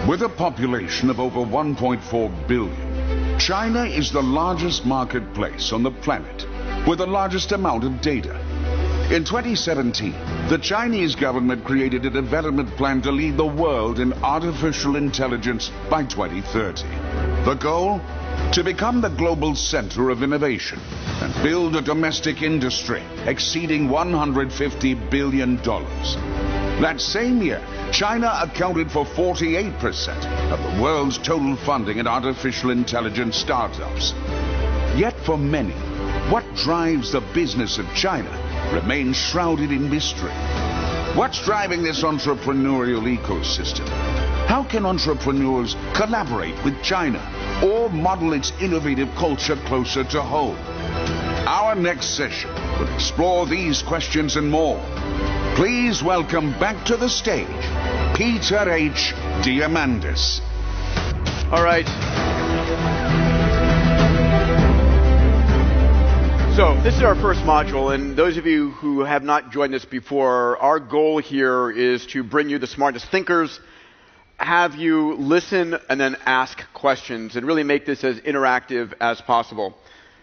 With a population of over 1.4 billion, China is the largest marketplace on the planet, with the largest amount of data. In 2017, the Chinese government created a development plan to lead the world in artificial intelligence by 2030. The goal? To become the global center of innovation and build a domestic industry exceeding $150 billion. That same year, China accounted for 48% of the world's total funding in artificial intelligence startups. Yet for many, what drives the business of China remains shrouded in mystery. What's driving this entrepreneurial ecosystem? How can entrepreneurs collaborate with China or model its innovative culture closer to home? Our next session will explore these questions and more. Please welcome back to the stage, Peter H. Diamandis. All right. So this is our first module, and those of you who have not joined us before, our goal here is to bring you the smartest thinkers, have you listen and then ask questions, and really make this as interactive as possible.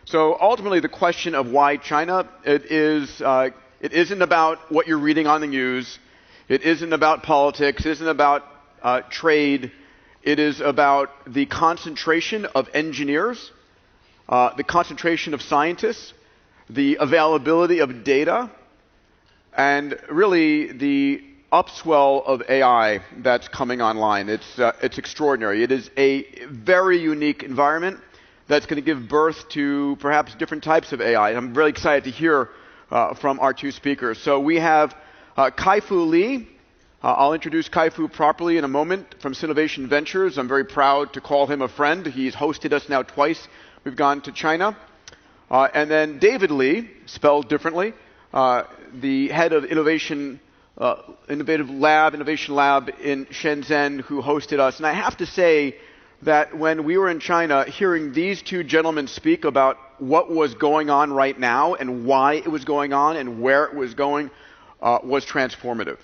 So ultimately, the question of why China, it isn't about what you're reading on the news. It isn't about politics. It isn't about trade. It is about the concentration of engineers, the concentration of scientists, the availability of data, and really the upswell of AI that's coming online. It's extraordinary. It is a very unique environment that's going to give birth to perhaps different types of AI. And I'm really excited to hear from our two speakers. So we have Kai-Fu Lee. I'll introduce Kai-Fu properly in a moment, from Innovation Ventures. I'm very proud to call him a friend. He's hosted us now twice. We've gone to China. And then David Lee, spelled differently, the head of Innovation Lab in Shenzhen, who hosted us. And I have to say that when we were in China, hearing these two gentlemen speak about what was going on right now and why it was going on and where it was going was transformative.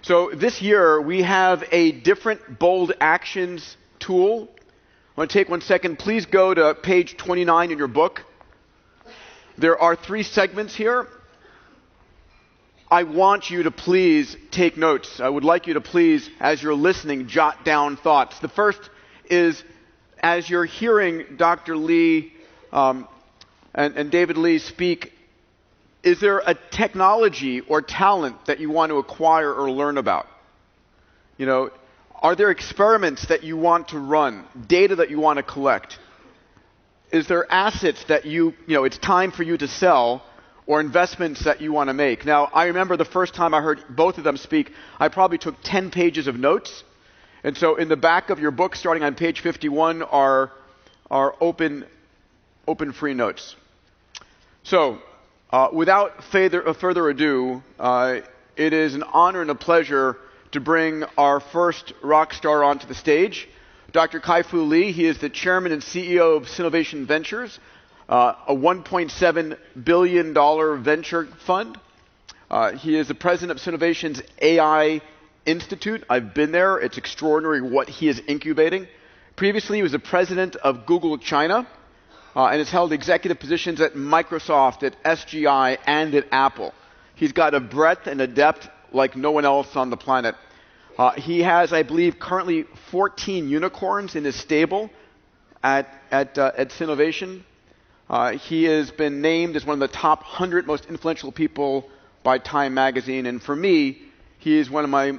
So this year, we have a different bold actions tool. I want to take 1 second. Please go to page 29 in your book. There are 3 segments here. I want you to please take notes. I would like you to please, as you're listening, jot down thoughts. The first is, as you're hearing Dr. Lee and David Lee speak, is there a technology or talent that you want to acquire or learn about? You know, are there experiments that you want to run, data that you want to collect? Is there assets that it's time for you to sell, or investments that you want to make? Now, I remember the first time I heard both of them speak, I probably took 10 pages of notes. And so in the back of your book, starting on page 51, are open free notes. So without further ado, it is an honor and a pleasure to bring our first rock star onto the stage, Dr. Kai-Fu Lee. He is the chairman and CEO of Innovation Ventures, a $1.7 billion venture fund. He is the president of Innovation's AI Institute. I've been there. It's extraordinary what he is incubating. Previously, he was the president of Google China and has held executive positions at Microsoft, at SGI, and at Apple. He's got a breadth and a depth like no one else on the planet. He has, I believe, currently 14 unicorns in his stable at Innovation. He has been named as one of the top 100 most influential people by Time Magazine, and for me, he is one of my,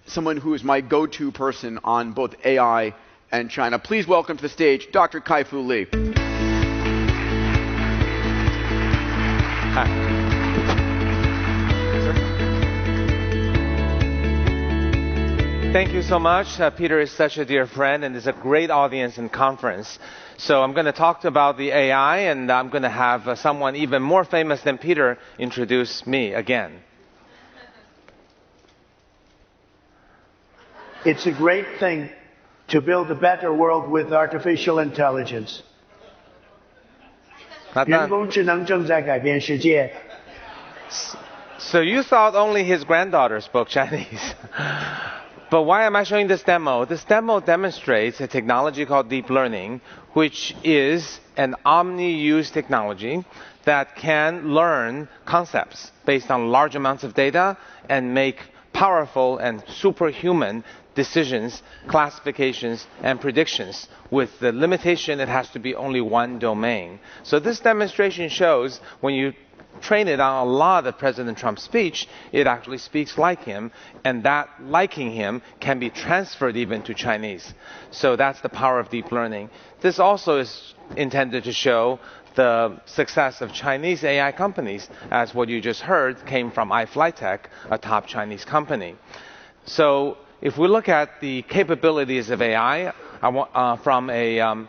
someone who is my go-to person on both AI and China. Please welcome to the stage Dr. Kai-Fu Lee. Hi. Thank you so much. Peter is such a dear friend, and it's a great audience and conference. So I'm going to talk about the AI, and I'm going to have someone even more famous than Peter introduce me again. It's a great thing to build a better world with artificial intelligence. 人工智能正在改变世界。 So you thought only his granddaughter spoke Chinese. But why am I showing this demo? This demo demonstrates a technology called deep learning, which is an omni-use technology that can learn concepts based on large amounts of data and make powerful and superhuman decisions, classifications, and predictions, with the limitation it has to be only one domain. So this demonstration shows when you train it on a lot of President Trump's speech, it actually speaks like him, and that liking him can be transferred even to Chinese. So that's the power of deep learning. This also is intended to show the success of Chinese AI companies, as what you just heard came from iFlyTech, a top Chinese company. So if we look at the capabilities of AI, from a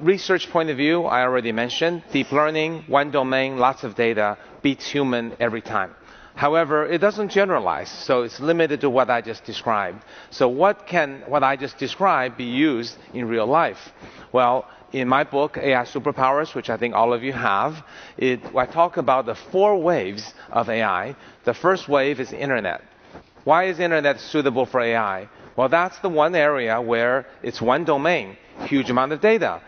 research point of view, I already mentioned, deep learning, one domain, lots of data, beats human every time. However, it doesn't generalize, so it's limited to what I just described. So what can what I just described be used in real life? Well, in my book, AI Superpowers, which I think all of you have, I talk about the 4 waves of AI. The first wave is Internet. Why is Internet suitable for AI? Well, that's the one area where it's one domain, huge amount of data.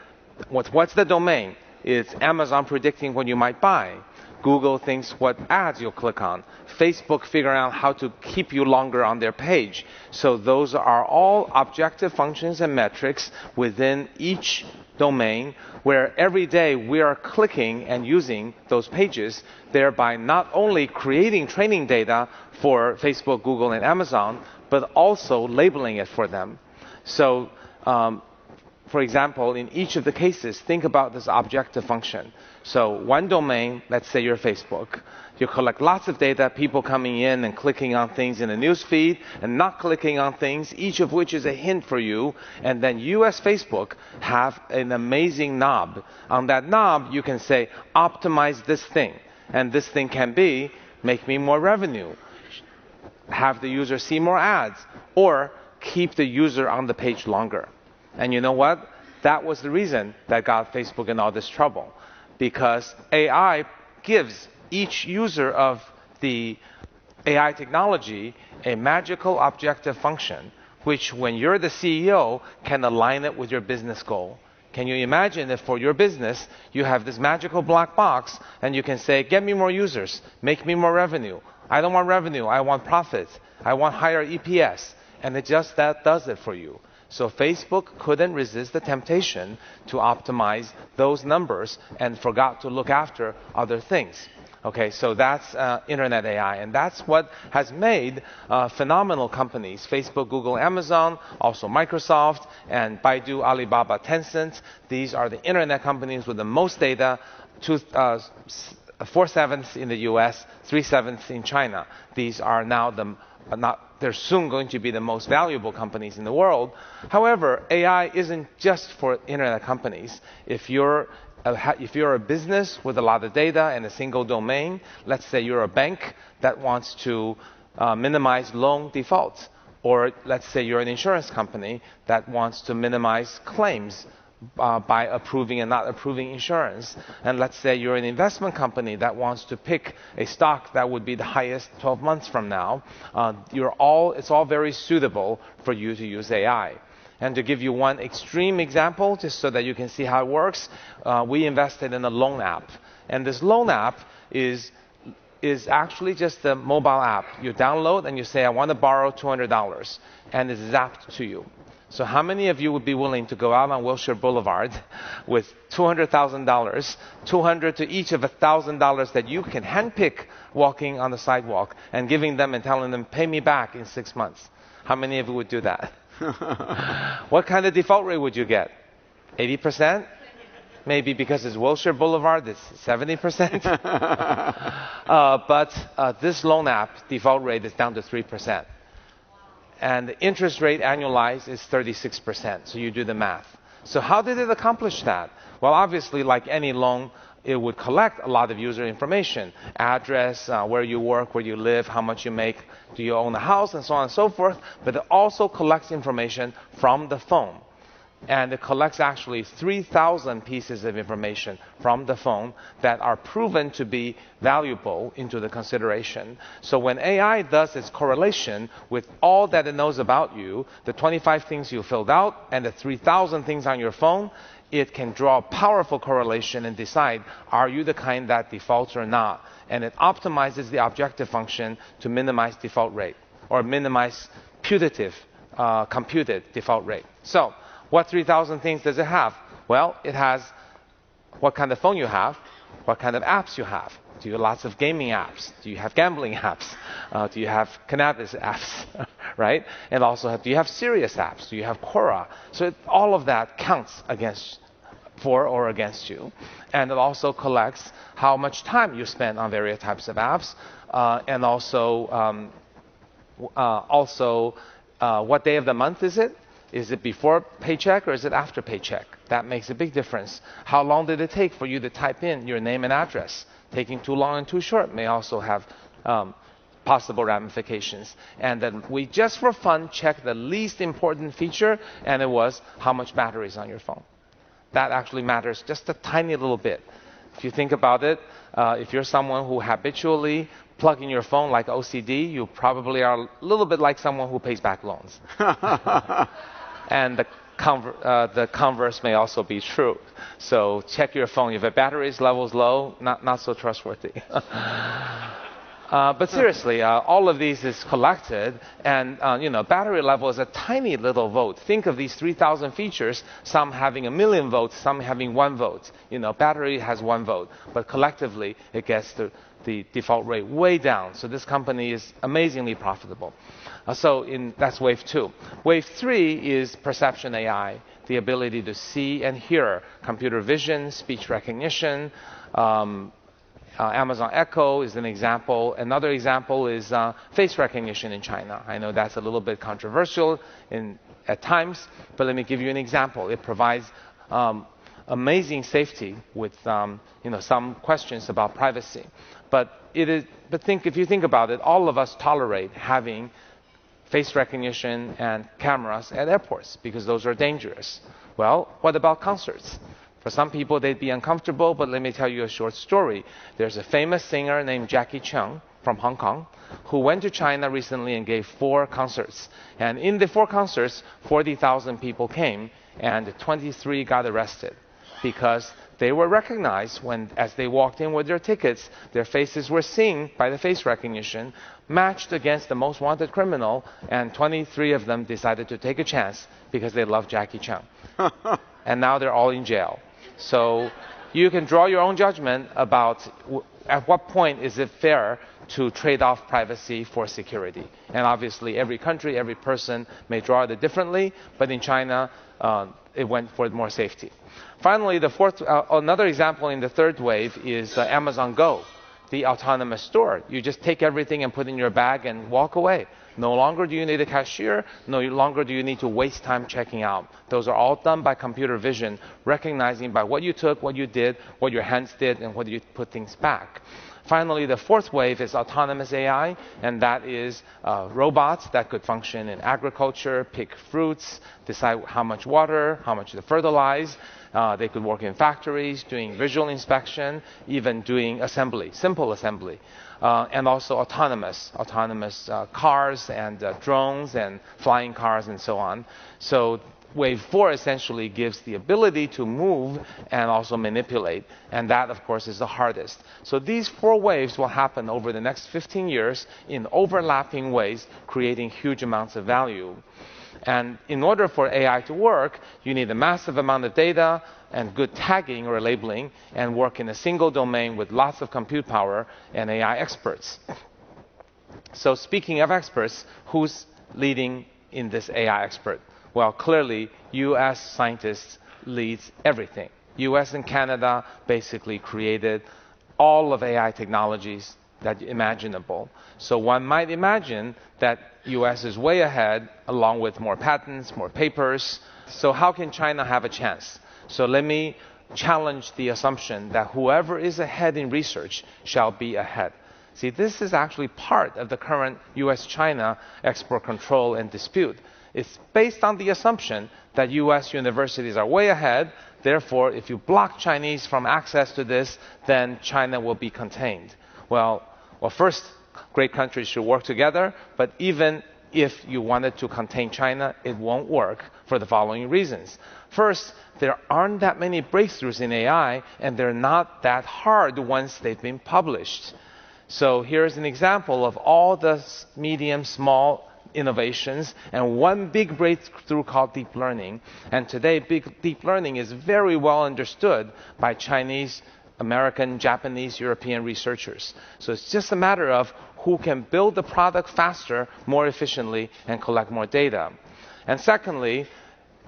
What's the domain? It's Amazon predicting what you might buy. Google thinks what ads you'll click on. Facebook figuring out how to keep you longer on their page. So those are all objective functions and metrics within each domain, where every day we are clicking and using those pages, thereby not only creating training data for Facebook, Google, and Amazon, but also labeling it for them. So, for example, in each of the cases, think about this objective function. So one domain, let's say you're Facebook. You collect lots of data, people coming in and clicking on things in the news feed and not clicking on things, each of which is a hint for you. And then you as Facebook have an amazing knob. On that knob, you can say, optimize this thing. And this thing can be, make me more revenue, have the user see more ads, or keep the user on the page longer. And you know what? That was the reason that got Facebook in all this trouble. Because AI gives each user of the AI technology a magical objective function, which when you're the CEO, can align it with your business goal. Can you imagine if for your business, you have this magical black box, and you can say, get me more users, make me more revenue. I don't want revenue, I want profits. I want higher EPS. And it just that does it for you. So Facebook couldn't resist the temptation to optimize those numbers and forgot to look after other things. Okay, so that's Internet AI, and that's what has made phenomenal companies, Facebook, Google, Amazon, also Microsoft, and Baidu, Alibaba, Tencent. These are the Internet companies with the most data, 4/7 in the US, 3/7 in China. These are now they're soon going to be the most valuable companies in the world. However, AI isn't just for Internet companies. If you're a business with a lot of data and a single domain, let's say you're a bank that wants to minimize loan defaults, or let's say you're an insurance company that wants to minimize claims by approving and not approving insurance. And let's say you're an investment company that wants to pick a stock that would be the highest 12 months from now. It's all very suitable for you to use AI. And to give you one extreme example, just so that you can see how it works, we invested in a loan app. And this loan app is actually just a mobile app. You download and you say, I want to borrow $200, and it's zapped to you. So how many of you would be willing to go out on Wilshire Boulevard with $200,000, 200 to each of $1,000 that you can handpick walking on the sidewalk, and giving them and telling them, pay me back in 6 months? How many of you would do that? What kind of default rate would you get? 80%? Maybe because it's Wilshire Boulevard, it's 70%. But this loan app default rate is down to 3%. And the interest rate annualized is 36%. So you do the math. So how did it accomplish that? Well, obviously, like any loan, it would collect a lot of user information. Address, where you work, where you live, how much you make, do you own a house, and so on and so forth. But it also collects information from the phone. And it collects actually 3,000 pieces of information from the phone that are proven to be valuable into the consideration. So when AI does its correlation with all that it knows about you, the 25 things you filled out and the 3,000 things on your phone, it can draw a powerful correlation and decide, are you the kind that defaults or not? And it optimizes the objective function to minimize default rate or minimize putative computed default rate. So what 3,000 things does it have? Well, it has what kind of phone you have, what kind of apps you have. Do you have lots of gaming apps? Do you have gambling apps? Do you have cannabis apps, right? And also, do you have serious apps? Do you have Quora? So all of that counts for or against you. And it also collects how much time you spend on various types of apps, and also what day of the month is it? Is it before paycheck or is it after paycheck? That makes a big difference. How long did it take for you to type in your name and address? Taking too long and too short may also have possible ramifications. And then we just for fun checked the least important feature, and it was how much battery is on your phone. That actually matters just a tiny little bit. If you think about it, if you're someone who habitually plug in your phone like OCD, you probably are a little bit like someone who pays back loans. And the converse may also be true. So check your phone. If the battery level is low, not so trustworthy. But seriously, all of these is collected, and battery level is a tiny little vote. Think of these 3,000 features, some having 1 million votes, some having 1 vote. Battery has 1 vote, but collectively it gets the default rate way down. So this company is amazingly profitable. That's wave 2. Wave 3 is perception AI, the ability to see and hear, computer vision, speech recognition. Amazon Echo is an example. Another example is face recognition in China. I know that's a little bit controversial at times, but let me give you an example. It provides amazing safety with some questions about privacy. But if you think about it, all of us tolerate having face recognition and cameras at airports because those are dangerous. Well, what about concerts? For some people, they'd be uncomfortable, but let me tell you a short story. There's a famous singer named Jackie Chan from Hong Kong who went to China recently and gave 4 concerts. And in the 4 concerts, 40,000 people came, and 23 got arrested because they were recognized as they walked in with their tickets. Their faces were seen by the face recognition, matched against the most wanted criminal, and 23 of them decided to take a chance because they love Jackie Chan. And now they're all in jail. So you can draw your own judgment about at what point is it fair to trade off privacy for security. And obviously every country, every person may draw it differently, but in China, it went for more safety. Finally, another example in the 3rd wave is Amazon Go, the autonomous store. You just take everything and put it in your bag and walk away. No longer do you need a cashier. No longer do you need to waste time checking out. Those are all done by computer vision, recognizing by what you took, what you did, what your hands did, and whether you put things back. Finally, the 4th wave is autonomous AI, and that is robots that could function in agriculture, pick fruits, decide how much water, how much to fertilize. They could work in factories, doing visual inspection, even doing assembly, simple assembly. And also autonomous cars and drones and flying cars and so on. So wave 4 essentially gives the ability to move and also manipulate, and that, of course, is the hardest. So these 4 waves will happen over the next 15 years in overlapping ways, creating huge amounts of value. And in order for AI to work, you need a massive amount of data and good tagging or labeling, and work in a single domain with lots of compute power and AI experts. So speaking of experts, who's leading in this AI expert? Well, clearly, US scientists leads everything. US and Canada basically created all of AI technologies that imaginable. So one might imagine that US is way ahead, along with more patents, more papers. So how can China have a chance? So let me challenge the assumption that whoever is ahead in research shall be ahead. See, this is actually part of the current US-China export control and dispute. It's based on the assumption that US universities are way ahead. Therefore, if you block Chinese from access to this, then China will be contained. Well, first, great countries should work together, but even if you wanted to contain China, it won't work for the following reasons. First, there aren't that many breakthroughs in AI, and they're not that hard once they've been published. So here's an example of all the medium, small innovations and one big breakthrough called deep learning. And today, deep learning is very well understood by Chinese, American, Japanese, European researchers. So it's just a matter of who can build the product faster, more efficiently, and collect more data. And secondly,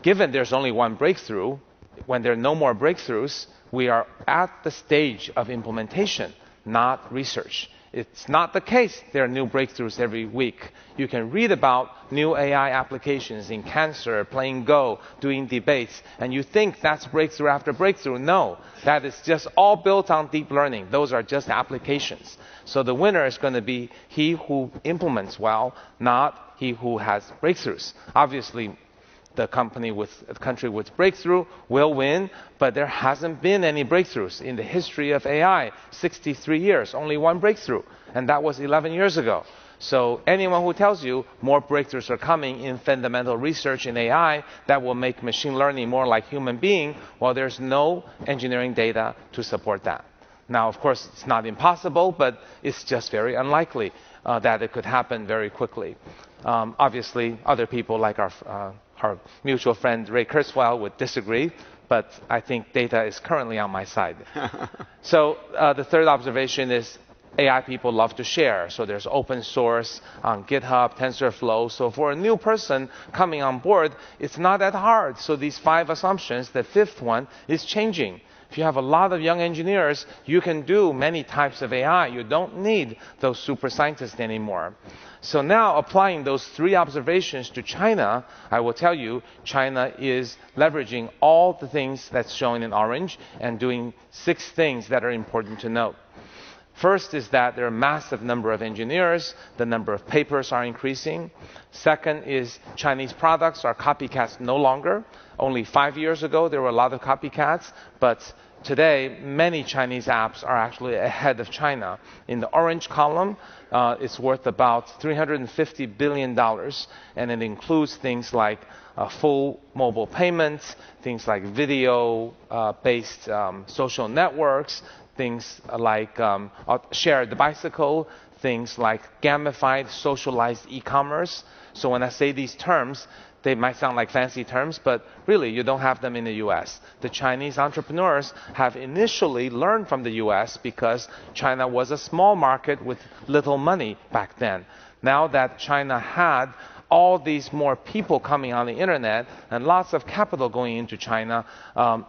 given there's only one breakthrough, when there are no more breakthroughs, we are at the stage of implementation, not research. It's not the case there are new breakthroughs every week. You can read about new AI applications in cancer, playing Go, doing debates, and you think that's breakthrough after breakthrough. No, that is just all built on deep learning. Those are just applications. So the winner is going to be he who implements well, not he who has breakthroughs. Obviously, the country with breakthrough will win, but there hasn't been any breakthroughs in the history of AI. 63 years, only one breakthrough, and that was 11 years ago. So anyone who tells you more breakthroughs are coming in fundamental research in AI that will make machine learning more like human being, well, there's no engineering data to support that. Now, of course, it's not impossible, but it's just very unlikely that it could happen very quickly. Obviously, other people like our mutual friend Ray Kurzweil would disagree, but I think data is currently on my side. So the third observation is AI people love to share. So there's open source on GitHub, TensorFlow. So for a new person coming on board, it's not that hard. So these 5 assumptions, the fifth one is changing. If you have a lot of young engineers, you can do many types of AI. You don't need those super scientists anymore. So now, applying those 3 observations to China, I will tell you, China is leveraging all the things that's shown in orange and doing 6 things that are important to note. First is that there are a massive number of engineers. The number of papers are increasing. Second is Chinese products are copycats no longer. Only 5 years ago, there were a lot of copycats, but today, many Chinese apps are actually ahead of China. In the orange column, it's worth about $350 billion, and it includes things like full mobile payments, things like video-based social networks, things like shared bicycle, things like gamified, socialized e-commerce. So when I say these terms, they might sound like fancy terms, but really you don't have them in the US. The Chinese entrepreneurs have initially learned from the US because China was a small market with little money back then. Now that China had all these more people coming on the internet and lots of capital going into China,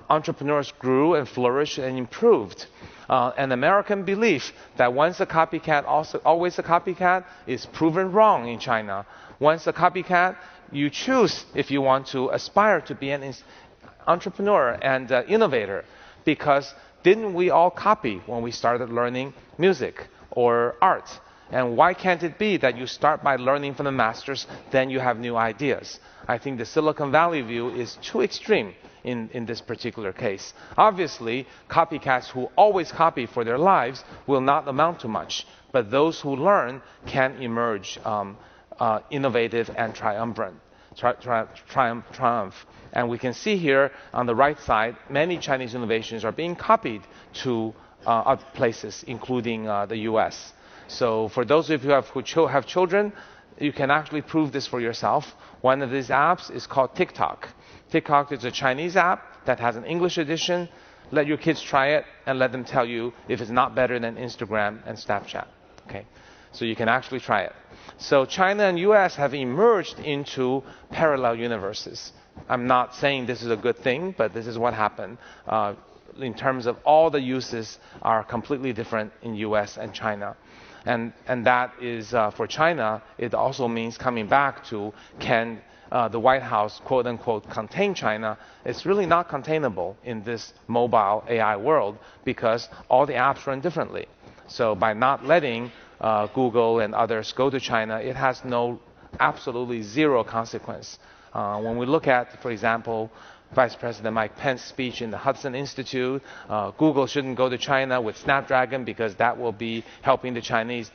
entrepreneurs grew and flourished and improved. An American belief that once a copycat, always a copycat, is proven wrong in China. Once a copycat, you choose if you want to aspire to be an entrepreneur and innovator. Because didn't we all copy when we started learning music or art? And why can't it be that you start by learning from the masters, then you have new ideas? I think the Silicon Valley view is too extreme in this particular case. Obviously, copycats who always copy for their lives will not amount to much. But those who learn can emerge innovative and triumphant. And we can see here on the right side, many Chinese innovations are being copied to other places, including the US. So for those of you who have children, you can actually prove this for yourself. One of these apps is called TikTok. TikTok is a Chinese app that has an English edition. Let your kids try it and let them tell you if it's not better than Instagram and Snapchat. Okay? So you can actually try it. So China and US have emerged into parallel universes. I'm not saying this is a good thing, but this is what happened. In terms of all the uses are completely different in US and China. And that is, for China, it also means coming back to can the White House, quote unquote, contain China. It's really not containable in this mobile AI world because all the apps run differently. So by not letting Google and others go to China, it has absolutely zero consequence. When we look at, for example, Vice President Mike Pence's speech in the Hudson Institute, Google shouldn't go to China with Snapdragon because that will be helping the Chinese, ...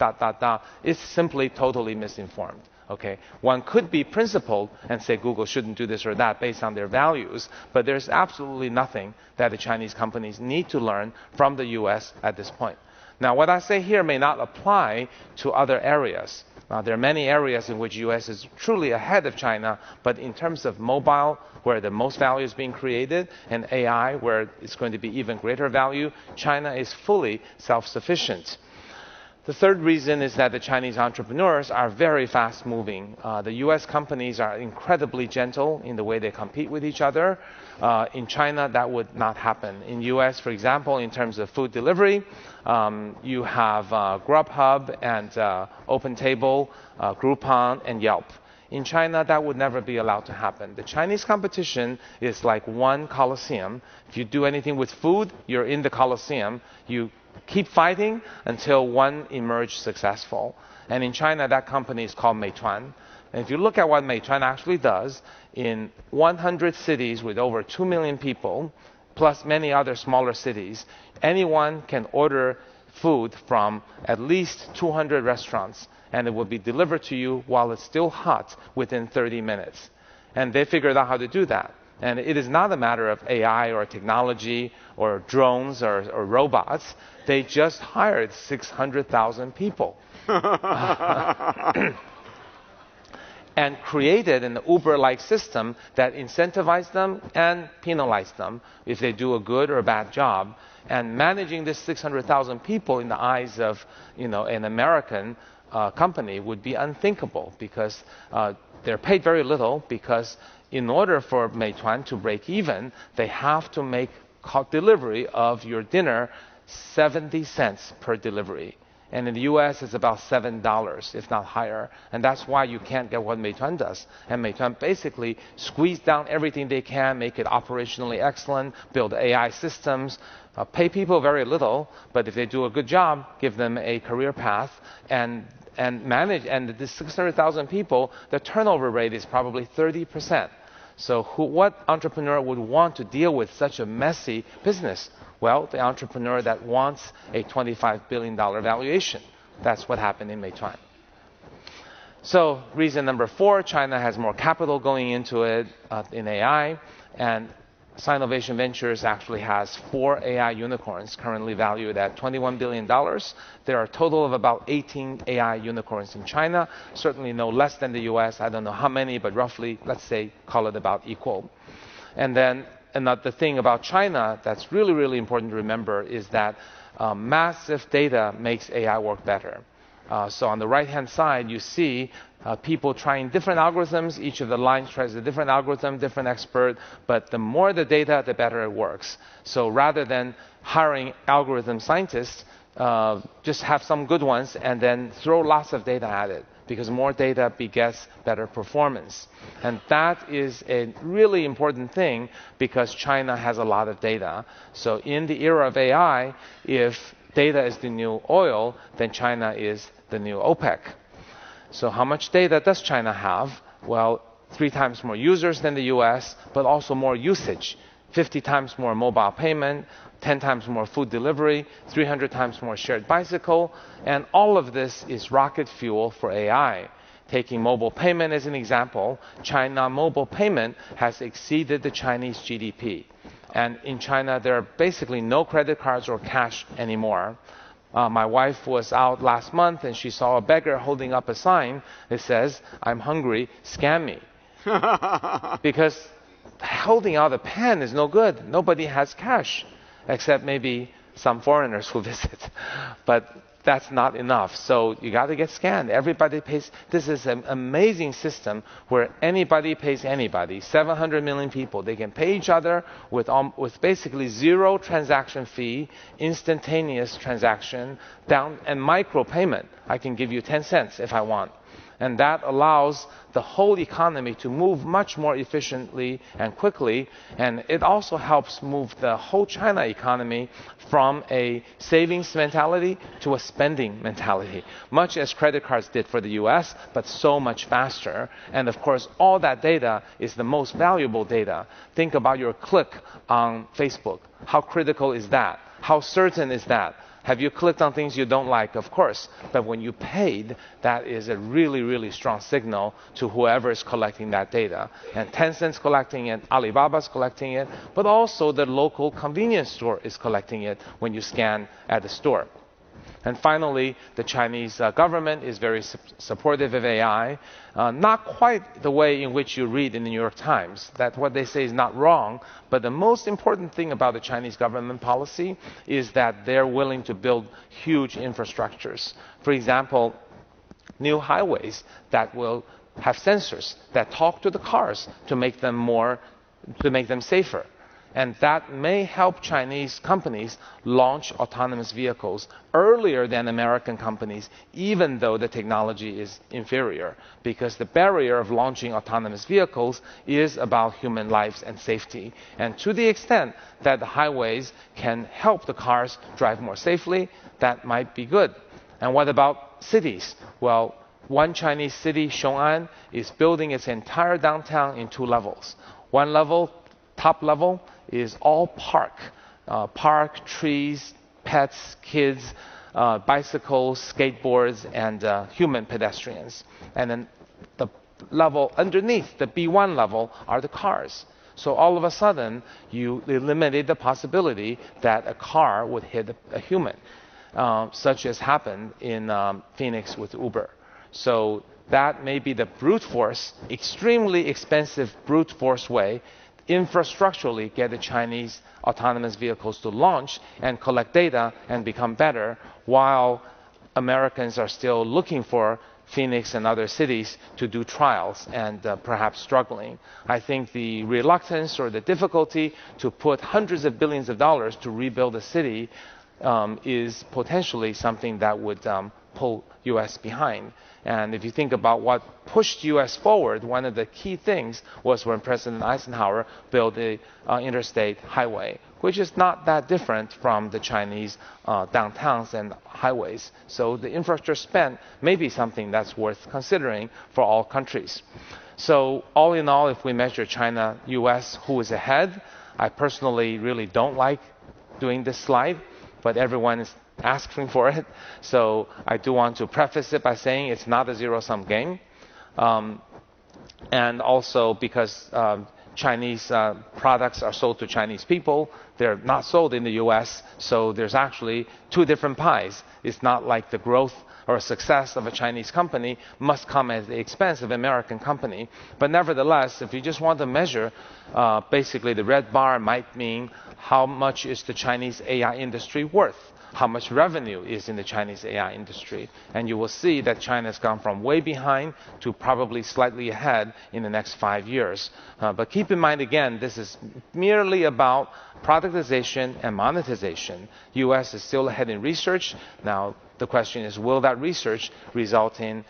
It's simply totally misinformed. Okay, one could be principled and say Google shouldn't do this or that based on their values, but there's absolutely nothing that the Chinese companies need to learn from the US at this point. Now, what I say here may not apply to other areas. There are many areas in which the US is truly ahead of China, but in terms of mobile, where the most value is being created, and AI, where it's going to be even greater value, China is fully self-sufficient. The third reason is that the Chinese entrepreneurs are very fast-moving. The US companies are incredibly gentle in the way they compete with each other. In China, that would not happen. In US, for example, in terms of food delivery, you have Grubhub and OpenTable, Groupon, and Yelp. In China, that would never be allowed to happen. The Chinese competition is like one coliseum. If you do anything with food, you're in the coliseum. You keep fighting until one emerges successful. And in China, that company is called Meituan. And if you look at what Meituan actually does, in 100 cities with over 2 million people, plus many other smaller cities, anyone can order food from at least 200 restaurants, and it will be delivered to you while it's still hot within 30 minutes. And they figured out how to do that. And it is not a matter of AI or technology or drones or robots. They just hired 600,000 people and created an Uber-like system that incentivized them and penalized them if they do a good or a bad job. And managing this 600,000 people in the eyes of an American company would be unthinkable, because they're paid very little, because in order for Meituan to break even, they have to make delivery of your dinner 70 cents per delivery. And in the US, it's about $7, if not higher. And that's why you can't get what Meituan does. And Meituan basically squeeze down everything they can, make it operationally excellent, build AI systems, pay people very little, but if they do a good job, give them a career path, and manage. And the 600,000 people, the turnover rate is probably 30%. So what entrepreneur would want to deal with such a messy business? Well, the entrepreneur that wants a $25 billion valuation. That's what happened in Meituan. So reason number 4, China has more capital going into it in AI, and Sinovation Ventures actually has 4 AI unicorns currently valued at $21 billion. There are a total of about 18 AI unicorns in China, certainly no less than the US. I don't know how many, but roughly, let's say, call it about equal. And then another thing about China that's really, really important to remember is that massive data makes AI work better. So on the right-hand side, you see people trying different algorithms. Each of the lines tries a different algorithm, different expert. But the more the data, the better it works. So rather than hiring algorithm scientists, just have some good ones and then throw lots of data at it, because more data begets better performance. And that is a really important thing, because China has a lot of data. So in the era of AI, if data is the new oil, then China is the new OPEC. So how much data does China have? Well, 3 times more users than the US, but also more usage. 50 times more mobile payment, 10 times more food delivery, 300 times more shared bicycle, and all of this is rocket fuel for AI. Taking mobile payment as an example, China mobile payment has exceeded the Chinese GDP. And in China, there are basically no credit cards or cash anymore. My wife was out last month and she saw a beggar holding up a sign that says, "I'm hungry, scam me." Because holding out a pen is no good. Nobody has cash, except maybe some foreigners who visit. But that's not enough. So you got to get scanned. Everybody pays. This is an amazing system where anybody pays anybody. 700 million people. They can pay each other with basically 0 transaction fee, instantaneous transaction, and micro payment. I can give you 10 cents if I want. And that allows the whole economy to move much more efficiently and quickly. And it also helps move the whole China economy from a savings mentality to a spending mentality, much as credit cards did for the US, but so much faster. And of course, all that data is the most valuable data. Think about your click on Facebook. How critical is that? How certain is that? Have you clicked on things you don't like? Of course. But when you paid, that is a really, really strong signal to whoever is collecting that data. And Tencent's collecting it, Alibaba's collecting it, but also the local convenience store is collecting it when you scan at the store. And finally, the Chinese government is very supportive of AI, not quite the way in which you read in the New York Times, that what they say is not wrong, but the most important thing about the Chinese government policy is that they're willing to build huge infrastructures. For example, new highways that will have sensors that talk to the cars to make them safer. And that may help Chinese companies launch autonomous vehicles earlier than American companies, even though the technology is inferior. Because the barrier of launching autonomous vehicles is about human lives and safety. And to the extent that the highways can help the cars drive more safely, that might be good. And what about cities? Well, one Chinese city, Xiong'an, is building its entire downtown in 2 levels. One level, top level, is all park, trees, pets, kids, bicycles, skateboards, and human pedestrians. And then the level underneath, the B1 level, are the cars. So all of a sudden, you eliminate the possibility that a car would hit a human, such as happened in Phoenix with Uber. So that may be the brute force, extremely expensive brute force way infrastructurally get the Chinese autonomous vehicles to launch and collect data and become better, while Americans are still looking for Phoenix and other cities to do trials and perhaps struggling. I think the reluctance or the difficulty to put hundreds of billions of dollars to rebuild a city is potentially something that would pull U.S. behind. And if you think about what pushed U.S. forward, one of the key things was when President Eisenhower built the interstate highway, which is not that different from the Chinese downtowns and highways. So the infrastructure spend may be something that's worth considering for all countries. So all in all, if we measure China, U.S., who is ahead, I personally really don't like doing this slide, but everyone is asking for it. So I do want to preface it by saying it's not a zero-sum game. And also because Chinese products are sold to Chinese people, they're not sold in the US, so there's actually 2 different pies. It's not like the growth or success of a Chinese company must come at the expense of an American company. But nevertheless, if you just want to measure, basically the red bar might mean how much is the Chinese AI industry worth? How much revenue is in the Chinese AI industry. And you will see that China has gone from way behind to probably slightly ahead in the next 5 years. But keep in mind, again, this is merely about productization and monetization. US is still ahead in research. Now, the question is, will that research result in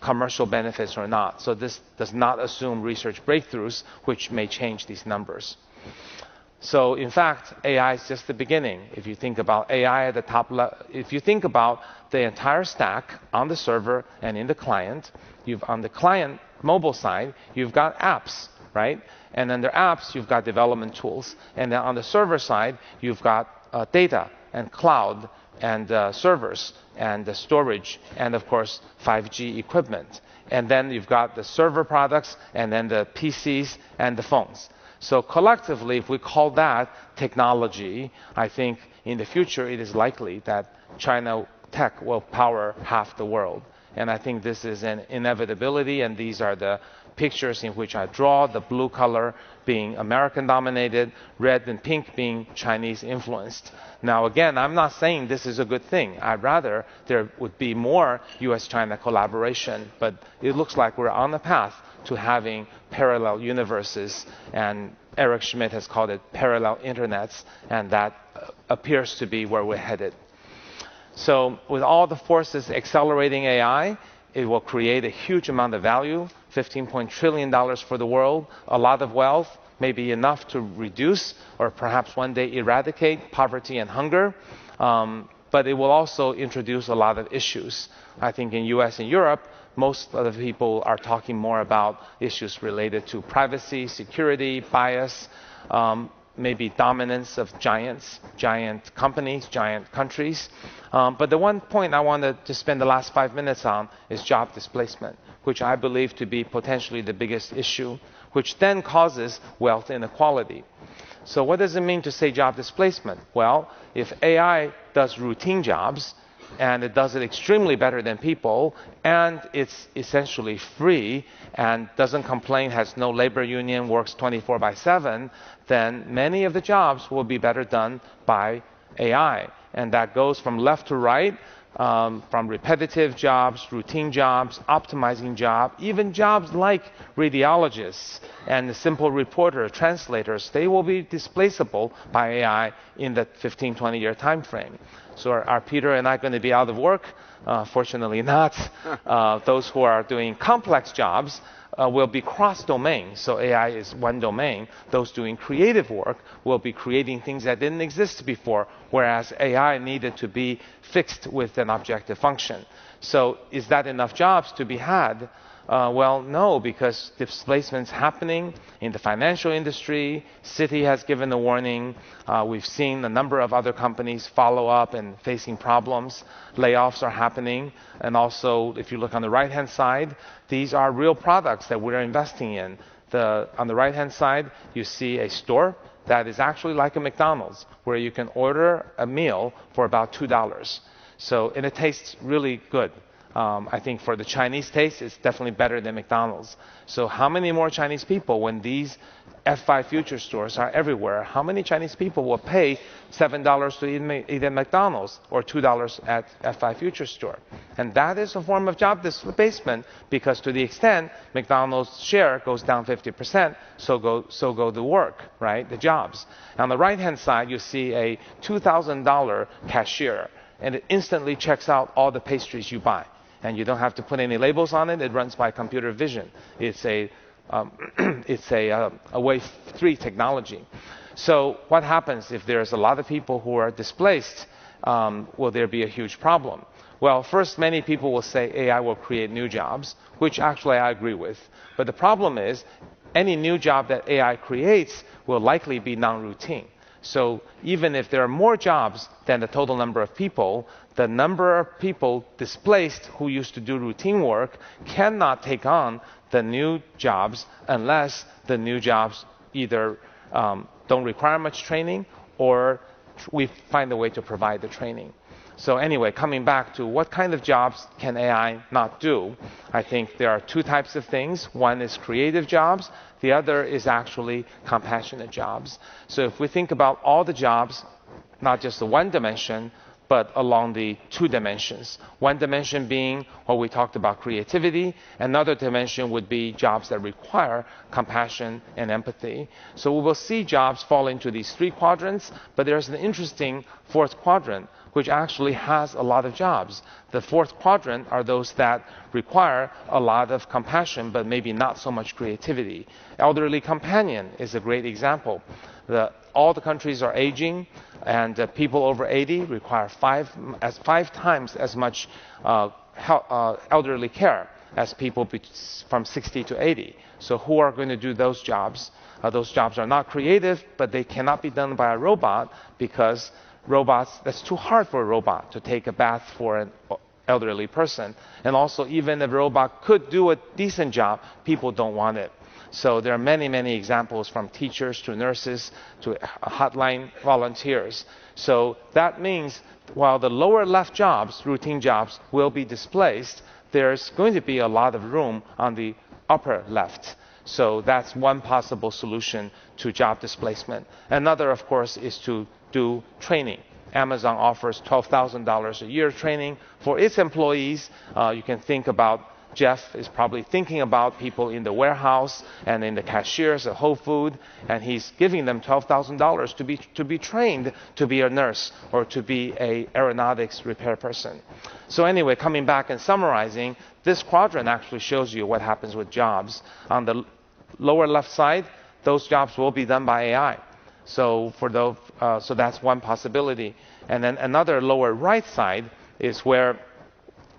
commercial benefits or not? So this does not assume research breakthroughs, which may change these numbers. So in fact, AI is just the beginning. If you think about AI at the top level, if you think about the entire stack on the server and in the client, on the client mobile side, you've got apps, right? And under apps, you've got development tools. And then on the server side, you've got data and cloud and servers and the storage and, of course, 5G equipment. And then you've got the server products and then the PCs and the phones. So collectively, if we call that technology, I think in the future it is likely that China tech will power half the world. And I think this is an inevitability, and these are the pictures in which I draw, the blue color being American-dominated, red and pink being Chinese-influenced. Now, again, I'm not saying this is a good thing. I'd rather there would be more US-China collaboration, but it looks like we're on the path to having parallel universes, and Eric Schmidt has called it parallel internets, and that appears to be where we're headed. So with all the forces accelerating AI, It will create a huge amount of value, $15 trillion for the world, a lot of wealth, maybe enough to reduce or perhaps one day eradicate poverty and hunger. But it will also introduce a lot of issues. I think in US and Europe, most of the people are talking more about issues related to privacy, security, bias, maybe dominance of giants, giant companies, giant countries. But the one point I wanted to spend the last 5 minutes on is job displacement, which I believe to be potentially the biggest issue, which then causes wealth inequality. So what does it mean to say job displacement? Well, if AI does routine jobs, and it does it extremely better than people, and it's essentially free and doesn't complain, has no labor union, works 24/7, then many of the jobs will be better done by AI. And that goes from left to right, from repetitive jobs, routine jobs, optimizing jobs, even jobs like radiologists and the simple reporter, translators, they will be displaceable by AI in the 15, 20-year time frame. So are Peter and I going to be out of work? Fortunately not. Those who are doing complex jobs will be cross-domain. So AI is one domain. Those doing creative work will be creating things that didn't exist before, whereas AI needed to be fixed with an objective function. So is that enough jobs to be had? Well, no, because displacement's happening in the financial industry. Citi has given a warning. We've seen a number of other companies follow up and facing problems. Layoffs are happening. And also, if you look on the right-hand side, these are real products that we're investing in. On the right-hand side, you see a store that is actually like a McDonald's, where you can order a meal for about $2. So, and it tastes really good. I think for the Chinese taste, it's definitely better than McDonald's. So how many more Chinese people, when these F5 future stores are everywhere, how many Chinese people will pay $7 to eat at McDonald's or $2 at F5 future store? And that is a form of job displacement, because to the extent McDonald's share goes down 50%, so go the work, right? The jobs. On the right-hand side, you see a $2,000 cashier, and it instantly checks out all the pastries you buy. And you don't have to put any labels on it. It runs by computer vision. It's a wave 3 technology. So what happens if there's a lot of people who are displaced? Will there be a huge problem? Well, first, many people will say AI will create new jobs, which actually I agree with. But the problem is, any new job that AI creates will likely be non-routine. So even if there are more jobs than the total number of people, the number of people displaced who used to do routine work cannot take on the new jobs unless the new jobs either don't require much training or we find a way to provide the training. So anyway, coming back to what kind of jobs can AI not do, I think there are two types of things. One is creative jobs. The other is actually compassionate jobs. So if we think about all the jobs, not just the one dimension, but along the two dimensions. One dimension being what we talked about, creativity. Another dimension would be jobs that require compassion and empathy. So we will see jobs fall into these three quadrants, but there's an interesting fourth quadrant, which actually has a lot of jobs. The fourth quadrant are those that require a lot of compassion, but maybe not so much creativity. Elderly companion is a great example. All the countries are aging, and people over 80 require five times as much elderly care as people from 60 to 80. So who are going to do those jobs? Those jobs are not creative, but they cannot be done by a robot, because that's too hard for a robot to take a bath for an elderly person. And also, even if a robot could do a decent job, people don't want it. So there are many, many examples, from teachers to nurses to hotline volunteers. So that means while the lower left jobs, routine jobs, will be displaced, there's going to be a lot of room on the upper left. So that's one possible solution to job displacement. Another, of course, is to do training. Amazon offers $12,000 a year training for its employees. You can think about Jeff is probably thinking about people in the warehouse and in the cashiers at Whole Foods, and he's giving them $12,000 to be trained to be a nurse or to be an aeronautics repair person. So anyway, coming back and summarizing, this quadrant actually shows you what happens with jobs. On the lower left side, those jobs will be done by AI. So so that's one possibility. And then another lower right side is where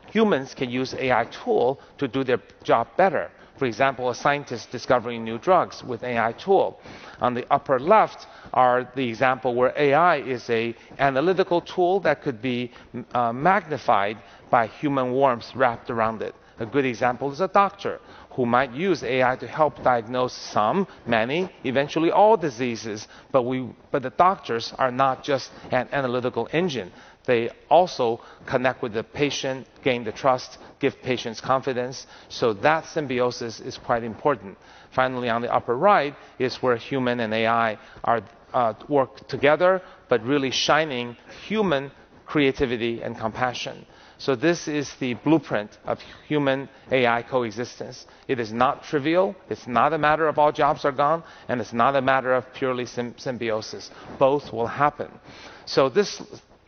humans can use AI tool to do their job better. For example, a scientist discovering new drugs with AI tool. On the upper left are the example where AI is an analytical tool that could be magnified by human warmth wrapped around it. A good example is a doctor who might use AI to help diagnose some, many, eventually all diseases, but the doctors are not just an analytical engine. They also connect with the patient, gain the trust, give patients confidence. So that symbiosis is quite important. Finally, on the upper right is where human and AI work together, but really shining human creativity and compassion. So this is the blueprint of human-AI coexistence. It is not trivial. It's not a matter of all jobs are gone, and it's not a matter of purely symbiosis. Both will happen. So this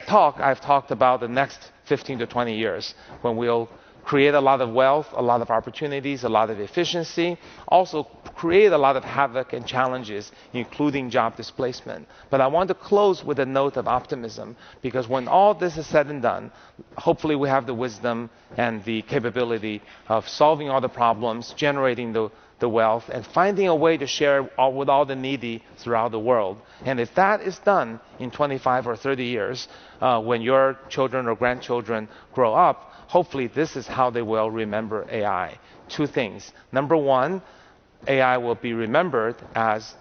talk, I've talked about the next 15 to 20 years, when we'll create a lot of wealth, a lot of opportunities, a lot of efficiency, also create a lot of havoc and challenges, including job displacement. But I want to close with a note of optimism, because when all this is said and done, hopefully we have the wisdom and the capability of solving all the problems, generating the wealth, and finding a way to share with all the needy throughout the world. And if that is done in 25 or 30 years, when your children or grandchildren grow up, hopefully this is how they will remember AI. Two things. Number one, AI will be remembered as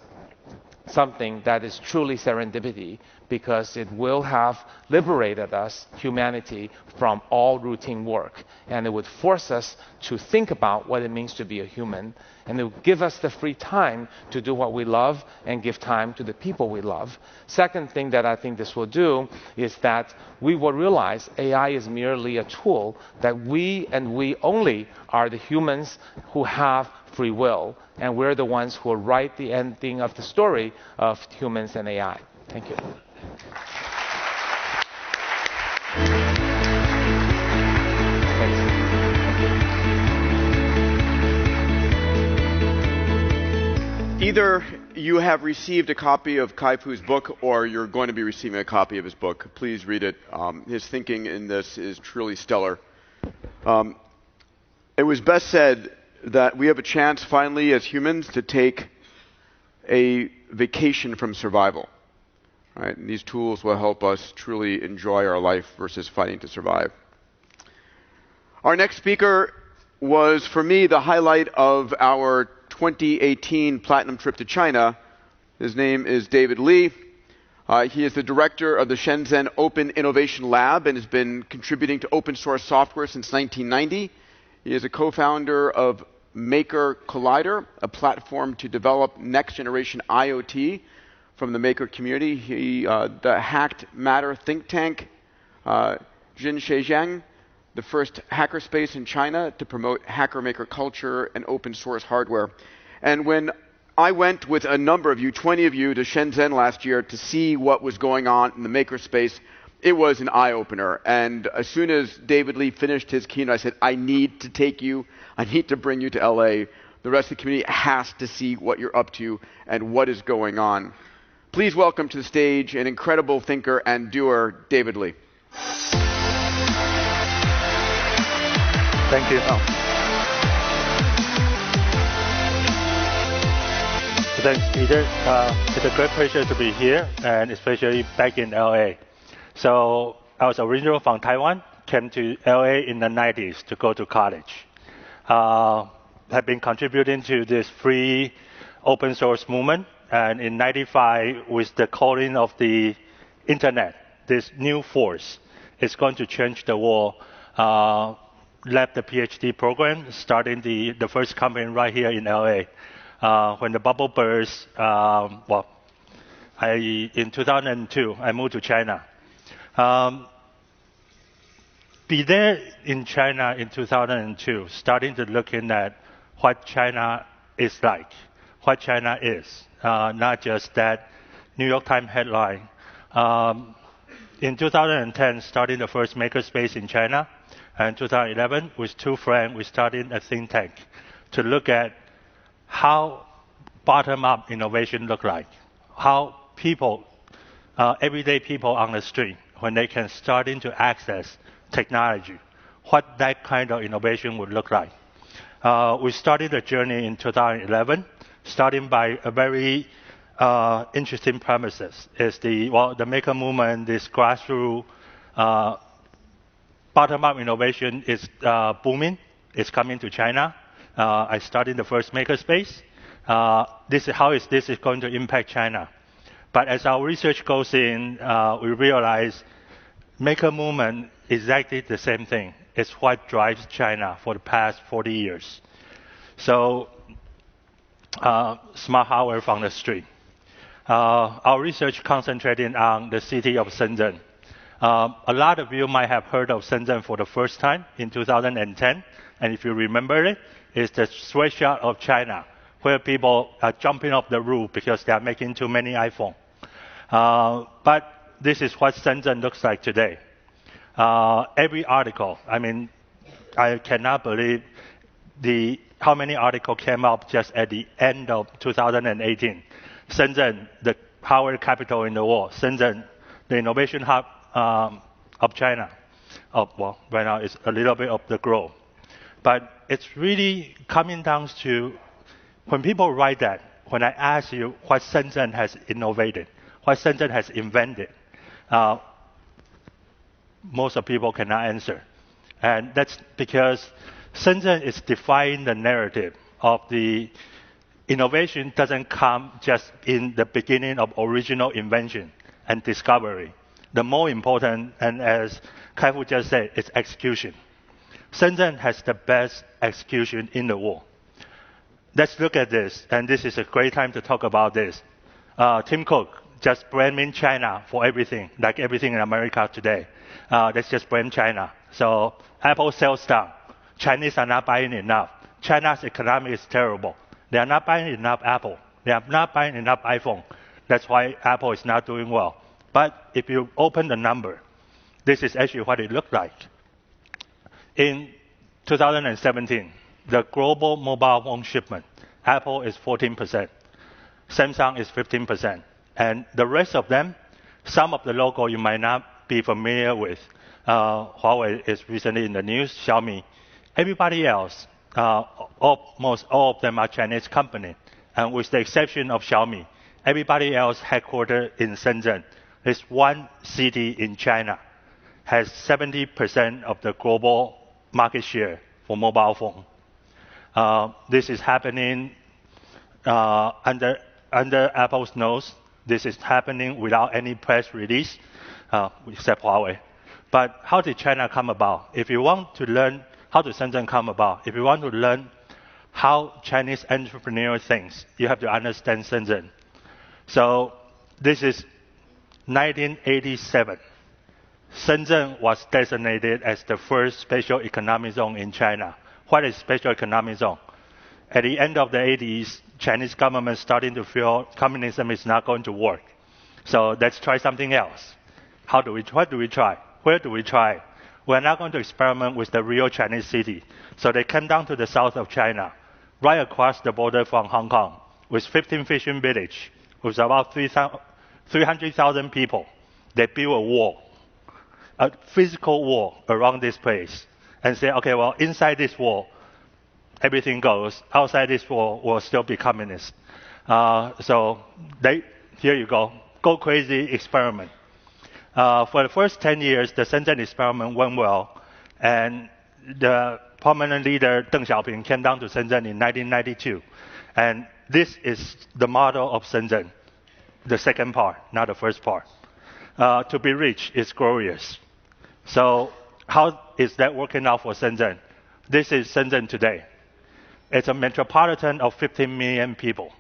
something that is truly serendipity, because it will have liberated us, humanity, from all routine work. And it would force us to think about what it means to be a human. And it will give us the free time to do what we love and give time to the people we love. Second thing that I think this will do is that we will realize AI is merely a tool, that we and we only are the humans who have free will. And we're the ones who will write the ending of the story of humans and AI. Thank you. Either you have received a copy of Kai-Fu's book, or you're going to be receiving a copy of his book. Please read it. His thinking in this is truly stellar. It was best said that we have a chance finally as humans to take a vacation from survival. Right? And these tools will help us truly enjoy our life versus fighting to survive. Our next speaker was, for me, the highlight of our 2018 Platinum trip to China. His name is David Li. He is the director of the Shenzhen Open Innovation Lab and has been contributing to open source software since 1990. He is a co-founder of Maker Collider, a platform to develop next-generation IoT from the Maker community. The Hacked Matter think tank, Jin Zhejiang, the first hackerspace in China to promote hacker-maker culture and open source hardware. And when I went with a number of you, 20 of you, to Shenzhen last year to see what was going on in the makerspace, it was an eye-opener. And as soon as David Li finished his keynote, I said, I need to take you, I need to bring you to LA. The rest of the community has to see what you're up to and what is going on. Please welcome to the stage an incredible thinker and doer, David Li. Thank you. Thanks, Peter. It's a great pleasure to be here, and especially back in LA. So I was originally from Taiwan, came to LA in the 90s to go to college. Have been contributing to this free open source movement. And in 95, with the calling of the internet, this new force is going to change the world. Left the PhD program, starting the first company right here in LA. When the bubble burst, in 2002, I moved to China. be there in China in 2002, starting to looking at what China is like, what China is, not just that New York Times headline. In 2010, starting the first makerspace in China, and 2011, with two friends, we started a think tank to look at how bottom-up innovation look like, how people, everyday people on the street, when they can starting to access technology, what that kind of innovation would look like. We started the journey in 2011, starting by a very interesting premises. Is the maker movement, this grassroots bottom-up innovation is booming. It's coming to China. I started the first makerspace. How is this going to impact China? But as our research goes in, we realize maker movement is exactly the same thing. It's what drives China for the past 40 years. So, smart hardware from the street. Our research concentrated on the city of Shenzhen. A lot of you might have heard of Shenzhen for the first time in 2010, and if you remember it, it's the sweatshop of China, where people are jumping off the roof because they are making too many iPhones. But this is what Shenzhen looks like today. Every article, I cannot believe how many articles came up just at the end of 2018. Shenzhen, the power capital in the world. Shenzhen, the innovation hub of China. Right now it's a little bit of the growth. But it's really coming down to when people write that, when I ask you what Shenzhen has innovated, what Shenzhen has invented, most of people cannot answer. And that's because Shenzhen is defying the narrative of the innovation doesn't come just in the beginning of original invention and discovery. The more important, and as Kai-Fu just said, is execution. Shenzhen has the best execution in the world. Let's look at this, and this is a great time to talk about this. Tim Cook just blamed China for everything, like everything in America today. Let's just blame China. So Apple sales down. Chinese are not buying enough. China's economy is terrible. They are not buying enough Apple. They are not buying enough iPhone. That's why Apple is not doing well. But if you open the number, this is actually what it looked like. In 2017, the global mobile phone shipment, Apple is 14%, Samsung is 15%, and the rest of them, some of the logo you might not be familiar with. Huawei is recently in the news, Xiaomi. Everybody else, almost all of them are Chinese companies, and with the exception of Xiaomi, everybody else headquartered in Shenzhen. This one city in China has 70% of the global market share for mobile phone. This is happening under Apple's nose. This is happening without any press release, except Huawei. But how did China come about? If you want to learn how did Shenzhen come about, if you want to learn how Chinese entrepreneurial thinks, you have to understand Shenzhen. So this is 1987. Shenzhen was designated as the first special economic zone in China. What is special economic zone? At the end of the 80s, Chinese government starting to feel communism is not going to work. So let's try something else. What do we try? Where do we try? We're not going to experiment with the real Chinese city. So they came down to the south of China, right across the border from Hong Kong, with 15 fishing village, with about 300,000 people. They built a wall, a physical wall around this place, and say, okay, well, inside this wall, everything goes. Outside this wall will still be communist. So here you go. Go crazy experiment. For the first 10 years, the Shenzhen experiment went well, and the prominent leader Deng Xiaoping came down to Shenzhen in 1992. And this is the model of Shenzhen, the second part, not the first part. To be rich is glorious. So how is that working out for Shenzhen? This is Shenzhen today. It's a metropolitan of 15 million people.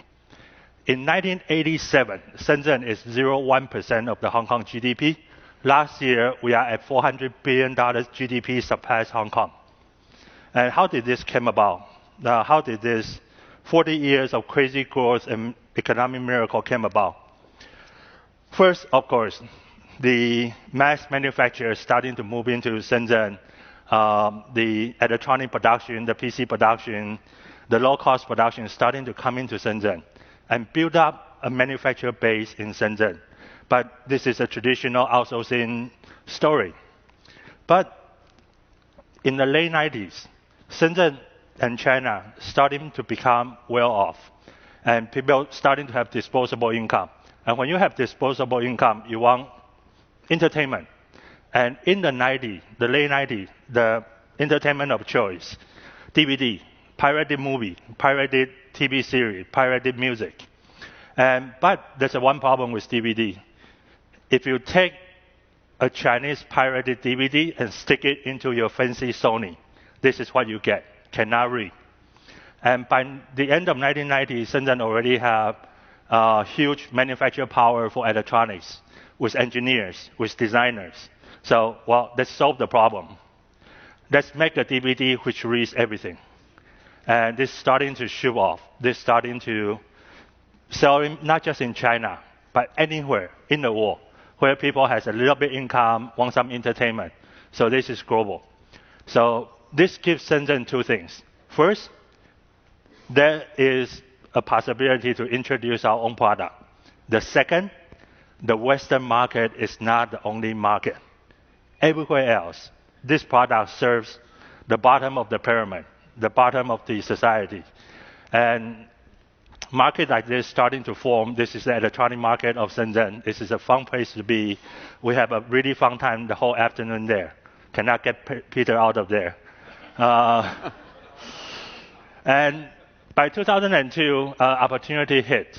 In 1987, Shenzhen is 0.1% of the Hong Kong GDP. Last year, we are at $400 billion GDP, surpassed Hong Kong. And how did this come about? How did this 40 years of crazy growth and economic miracle came about? First, of course, the mass manufacturers starting to move into Shenzhen, the electronic production, the PC production, the low-cost production is starting to come into Shenzhen and build up a manufacturer base in Shenzhen. But this is a traditional outsourcing story. But in the late 90s, Shenzhen and China starting to become well off, and people starting to have disposable income. And when you have disposable income, you want entertainment. And in the 90s, the late 90s, the entertainment of choice, DVD, pirated movie, pirated TV series, pirated music. But there's one problem with DVD. If you take a Chinese pirated DVD and stick it into your fancy Sony, this is what you get, cannot read. And by the end of 1990, Shenzhen already have huge manufacturing power for electronics, with engineers, with designers. So, well, let's solve the problem. Let's make a DVD which reads everything. And this is starting to shoot off. This is starting to sell not just in China, but anywhere in the world where people has a little bit income, want some entertainment. So this is global. So this gives Shenzhen two things. First, there is a possibility to introduce our own product. The second, the Western market is not the only market. Everywhere else, this product serves the bottom of the pyramid, the bottom of the society. And market like this starting to form. This is the electronic market of Shenzhen. This is a fun place to be. We have a really fun time the whole afternoon there. Cannot get Peter out of there. And by 2002, opportunity hit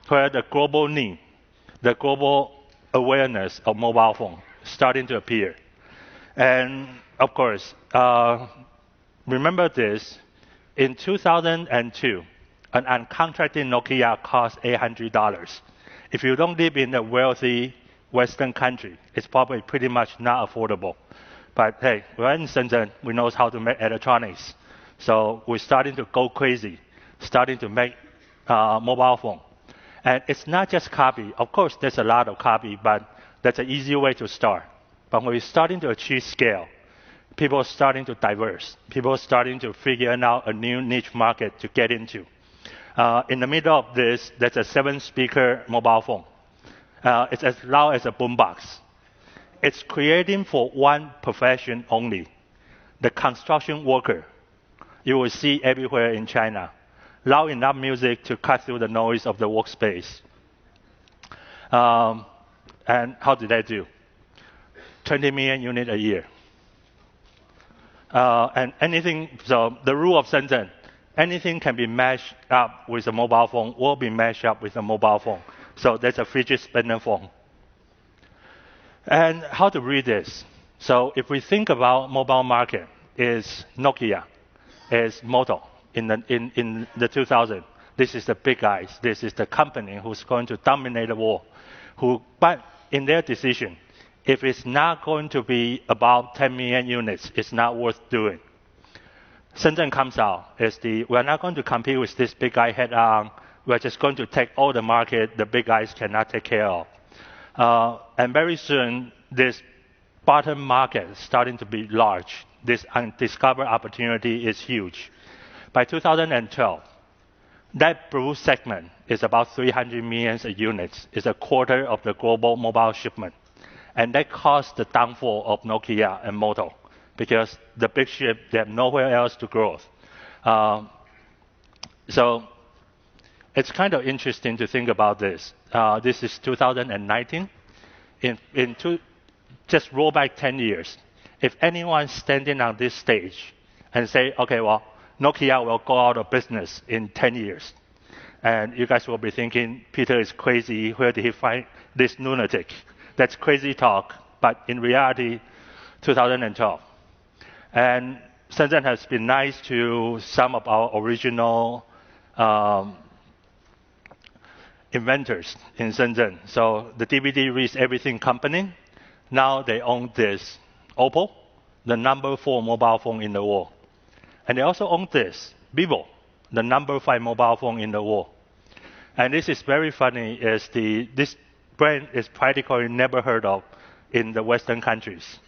where the global need, the global awareness of mobile phone starting to appear. And of course, remember this, in 2002, an uncontracted Nokia cost $800. If you don't live in a wealthy Western country, it's probably pretty much not affordable. But hey, we're in Shenzhen, we know how to make electronics. So we're starting to go crazy, starting to make mobile phone. And it's not just copy. Of course, there's a lot of copy, but that's an easy way to start. But when we're starting to achieve scale, people are starting to diverse. People are starting to figure out a new niche market to get into. In the middle of this, there's a 7-speaker mobile phone. It's as loud as a boombox. It's creating for one profession only, the construction worker. You will see everywhere in China. Loud enough music to cut through the noise of the workspace. And how did they do? 20 million units a year. And anything, so the rule of Shenzhen, anything can be mashed up with a mobile phone will be mashed up with a mobile phone. So that's a fidget spinner phone. And how to read this? So if we think about mobile market, is Nokia, is Moto in the 2000s. This is the big guys. This is the company who's going to dominate the world. But in their decision, if it's not going to be about 10 million units, it's not worth doing. Shenzhen comes out as we're not going to compete with this big guy head on. We're just going to take all the market the big guys cannot take care of. And very soon, this bottom market is starting to be large. This undiscovered opportunity is huge. By 2012, that blue segment is about 300 million units. It's a quarter of the global mobile shipment. And that caused the downfall of Nokia and Moto, because the big ship, they have nowhere else to grow. So it's kind of interesting to think about this. This is 2019. Just roll back 10 years. If anyone's standing on this stage and say, okay, well, Nokia will go out of business in 10 years, and you guys will be thinking, Peter is crazy. Where did he find this lunatic? That's crazy talk. But in reality, 2012. And Shenzhen has been nice to some of our original inventors in Shenzhen. So the DVD Reads Everything company, Now they own this Oppo, the number 4 mobile phone in the world. And they also own this Vivo, the number 5 mobile phone in the world. And this is very funny, is this brand is practically never heard of in the Western countries.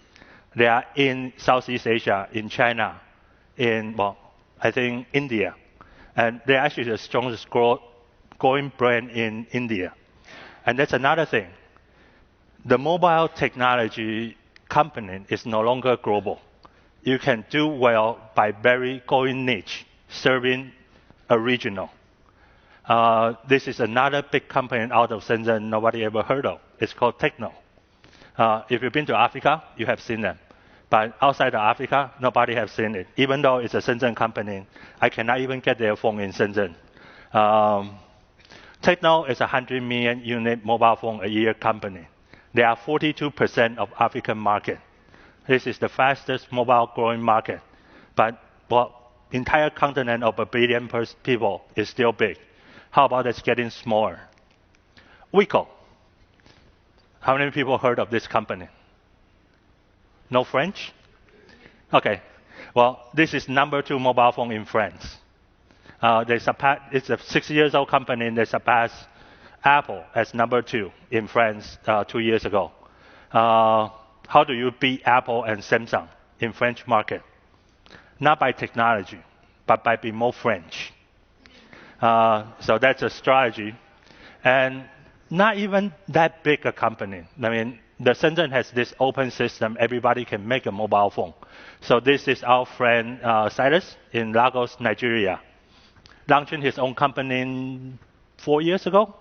They are in Southeast Asia, in China, I think India. And they're actually the strongest growing brand in India. And that's another thing. The mobile technology company is no longer global. You can do well by going niche, serving a regional. This is another big company out of Shenzhen nobody ever heard of. It's called Techno. If you've been to Africa, you have seen them. But outside of Africa, nobody has seen it. Even though it's a Shenzhen company, I cannot even get their phone in Shenzhen. Techno is a 100 million unit mobile phone a year company. They are 42% of African market. This is the fastest mobile growing market. But entire continent of 1 billion people is still big. How about it's getting smaller? Wiko. How many people heard of this company? No French? Okay. Well, this is number 2 mobile phone in France. It's a 6-year-old company, and they surpassed Apple as number 2 in France 2 years ago. How do you beat Apple and Samsung in French market? Not by technology, but by being more French. So that's a strategy. And not even that big a company. I mean, the Shenzhen has this open system. Everybody can make a mobile phone. So this is our friend Cyrus in Lagos, Nigeria. Launching his own company 4 years ago.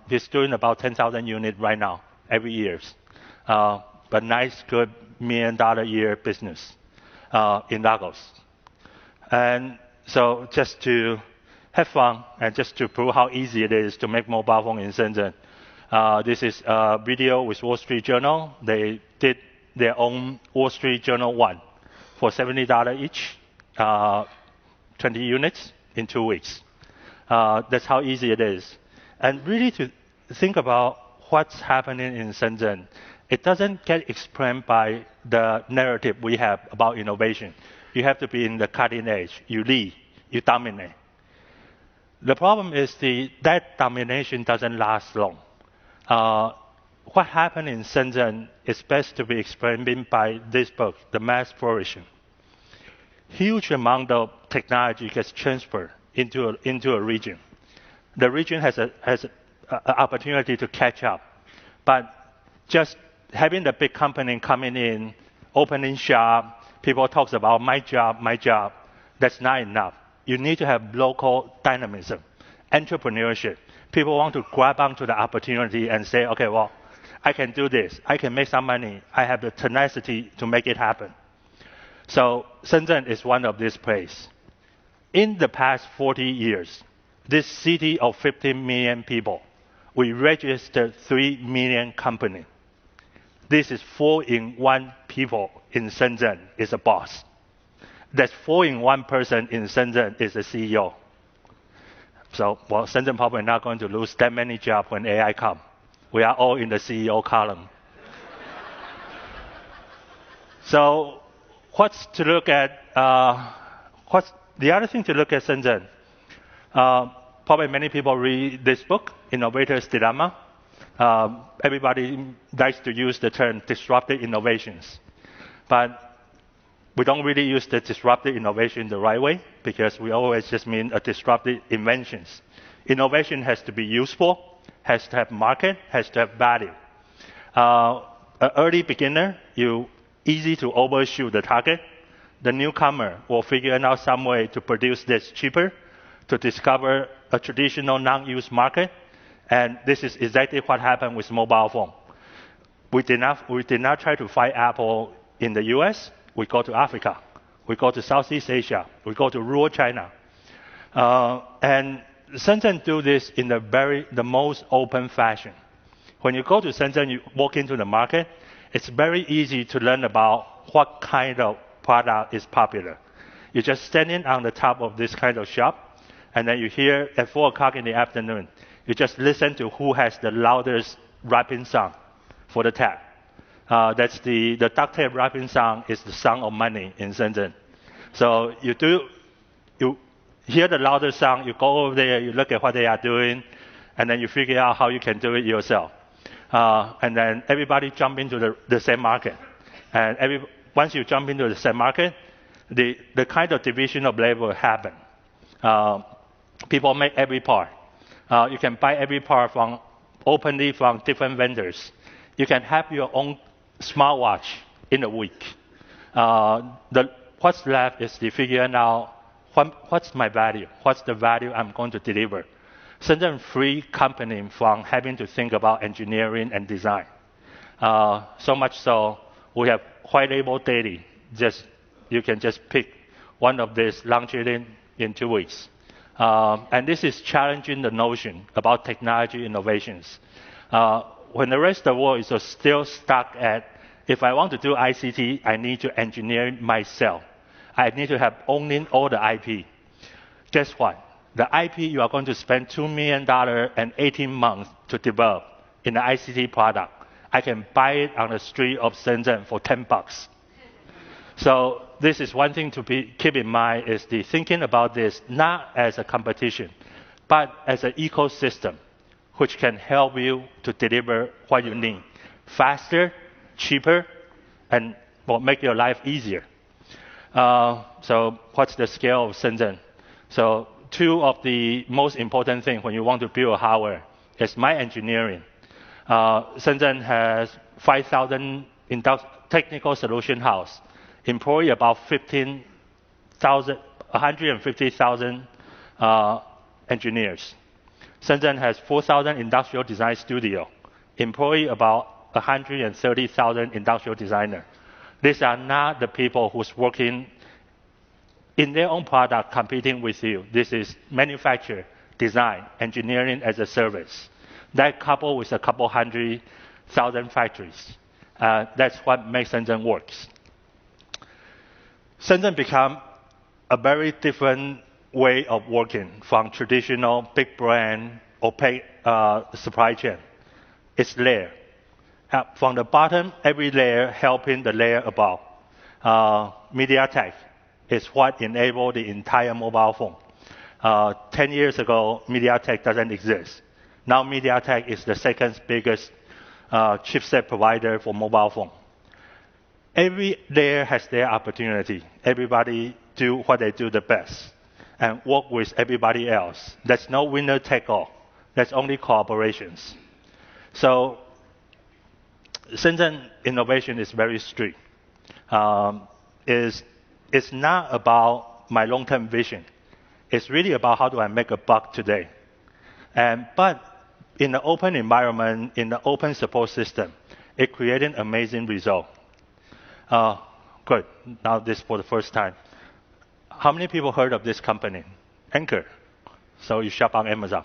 He's doing about 10,000 units right now, every year. But nice, good $1 million a year business in Lagos. And so just to have fun and just to prove how easy it is to make mobile phone in Shenzhen, this is a video with Wall Street Journal. They did their own Wall Street Journal 1 for $70 each, 20 units in 2 weeks. That's how easy it is. And really to think about what's happening in Shenzhen, it doesn't get explained by the narrative we have about innovation. You have to be in the cutting edge. You lead. You dominate. The problem is that domination doesn't last long. What happened in Shenzhen is best to be explained by this book, The Mass Flourishing. Huge amount of technology gets transferred into a region. The region has an opportunity to catch up. But just having the big company coming in, opening shop, people talk about my job, that's not enough. You need to have local dynamism, entrepreneurship. People want to grab onto the opportunity and say, okay, well, I can do this. I can make some money. I have the tenacity to make it happen. So Shenzhen is one of these places. In the past 40 years, this city of 15 million people, we registered 3 million companies. This is 4 in 1 people in Shenzhen is a boss. That's 4 in 1 person in Shenzhen is a CEO. So, Shenzhen probably not going to lose that many jobs when AI comes. We are all in the CEO column. So, what's to look at? What's the other thing to look at Shenzhen? Probably many people read this book, Innovator's Dilemma. Everybody likes to use the term disruptive innovations. But we don't really use the disruptive innovation the right way because we always just mean a disruptive inventions. Innovation has to be useful, has to have market, has to have value. An early beginner, easy to overshoot the target. The newcomer will figure out some way to produce this cheaper, to discover a traditional non-use market. And this is exactly what happened with mobile phone. We did not try to fight Apple in the US. We go to Africa. We go to Southeast Asia. We go to rural China. And Shenzhen do this in the most open fashion. When you go to Shenzhen, you walk into the market, it's very easy to learn about what kind of product is popular. You're just standing on the top of this kind of shop, and then you hear at 4 o'clock in the afternoon, you just listen to who has the loudest rapping song for the tag. That's the duct tape wrapping sound is the sound of money in Shenzhen. So you hear the louder sound, you go over there, you look at what they are doing, and then you figure out how you can do it yourself. And then everybody jump into the same market. And once you jump into the same market, the kind of division of labor will happen. People make every part. You can buy every part openly from different vendors. You can have your own smartwatch in a week. What's left is the figuring out what's my value, what's the value I'm going to deliver. Shenzhen free company from having to think about engineering and design. So much so, we have white label daily. You can just pick one of these, launch it in 2 weeks. And this is challenging the notion about technology innovations. When the rest of the world is still stuck at, if I want to do ICT, I need to engineer it myself. I need to have owning all the IP. Guess what? The IP you are going to spend $2 million and 18 months to develop in the ICT product, I can buy it on the street of Shenzhen for $10. So this is one thing to keep in mind, is the thinking about this not as a competition, but as an ecosystem which can help you to deliver what you need faster, cheaper, and will make your life easier. So what's the scale of Shenzhen? So 2 of the most important things when you want to build a hardware is my engineering. Shenzhen has 5,000 technical solution house, employ about 150,000 engineers. Shenzhen has 4,000 industrial design studio, employ about 130,000 industrial designers. These are not the people who's working in their own product competing with you. This is manufacture, design, engineering as a service. That coupled with a couple 100,000 factories. That's what makes Shenzhen works. Shenzhen become a very different way of working from traditional big brand opaque supply chain. It's layer. From the bottom, every layer helping the layer above. MediaTek is what enabled the entire mobile phone. 10 years ago, MediaTek doesn't exist. Now MediaTek is the second biggest chipset provider for mobile phone. Every layer has their opportunity. Everybody do what they do the best and work with everybody else. There's no winner take all. There's only cooperations. So Shenzhen innovation is very strict. It's not about my long-term vision. It's really about how do I make a buck today. But in the open environment, in the open support system, it created an amazing result. Good. Now this for the first time. How many people heard of this company? Anchor. So you shop on Amazon.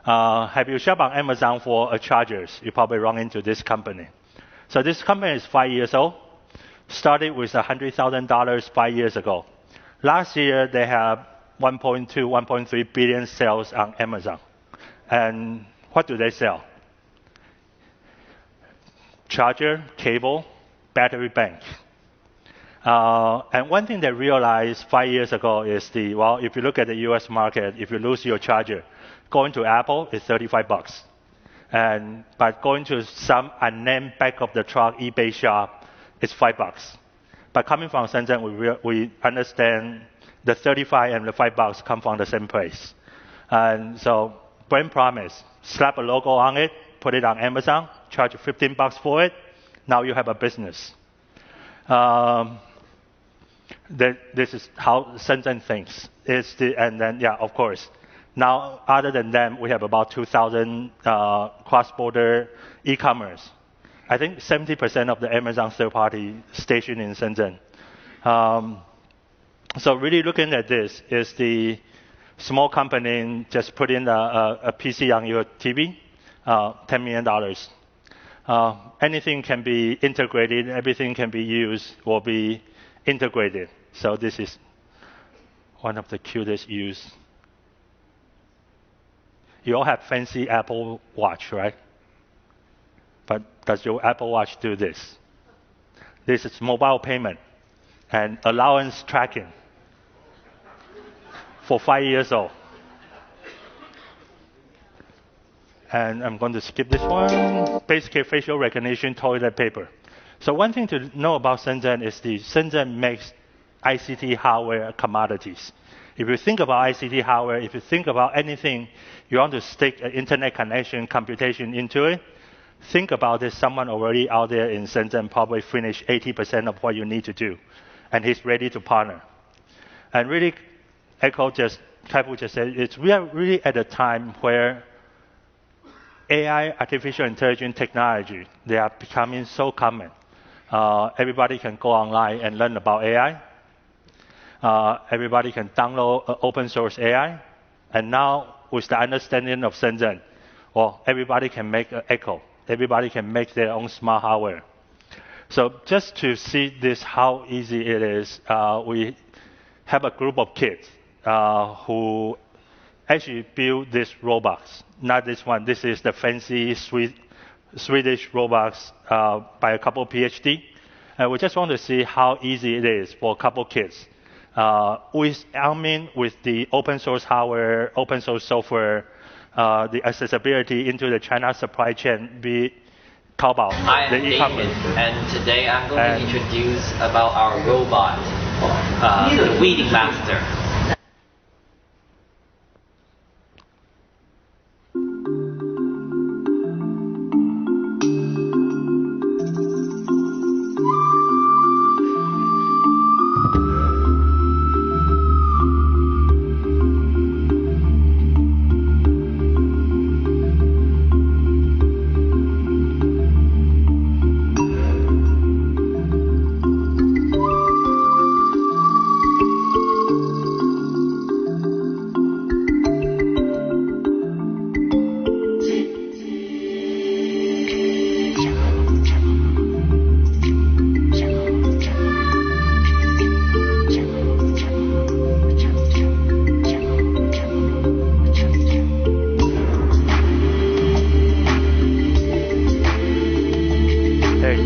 Have you shopped on Amazon for chargers? You probably run into this company. So this company is 5 years old. Started with $100,000 5 years ago. Last year, they have 1.2, 1.3 billion sales on Amazon. And what do they sell? Charger, cable, battery bank. And one thing they realized 5 years ago is if you look at the US market, if you lose your charger, going to Apple is $35. But going to some unnamed back of the truck eBay shop, it's $5. But coming from Shenzhen, we understand the 35 and the $5 come from the same place. And so brand promise, slap a logo on it, put it on Amazon, charge $15 for it. Now you have a business. This is how Shenzhen thinks. And then, yeah, of course. Now, other than them, we have about 2,000 cross-border e-commerce. I think 70% of the Amazon third-party stationed in Shenzhen. So really looking at this is the small company just put in a PC on your TV, $10 million. Anything can be integrated, everything can be used, will be integrated. So this is one of the cutest use. You all have fancy Apple Watch, right? But does your Apple Watch do this? This is mobile payment and allowance tracking for 5 years old. And I'm going to skip this one. Basically, facial recognition, toilet paper. So one thing to know about Shenzhen is Shenzhen makes ICT hardware commodities. If you think about ICT hardware, if you think about anything you want to stick an internet connection, computation into it, think about this. Someone already out there in Shenzhen probably finished 80% of what you need to do, and he's ready to partner. And really, Kai-Fu just said, we are really at a time where AI, artificial intelligence technology, they are becoming so common. Everybody can go online and learn about AI. Everybody can download open source AI. And now, with the understanding of Shenzhen, well, everybody can make an Echo. Everybody can make their own smart hardware. So just to see this, how easy it is, we have a group of kids who actually build these robots. Not this one. This is the fancy Swedish robots by a couple of PhD. And we just want to see how easy it is for a couple of kids. With the open source hardware, open source software, the accessibility into the China supply chain, be Taobao, the e-commerce. And today I'm going to introduce about our robot, the Weeding Master.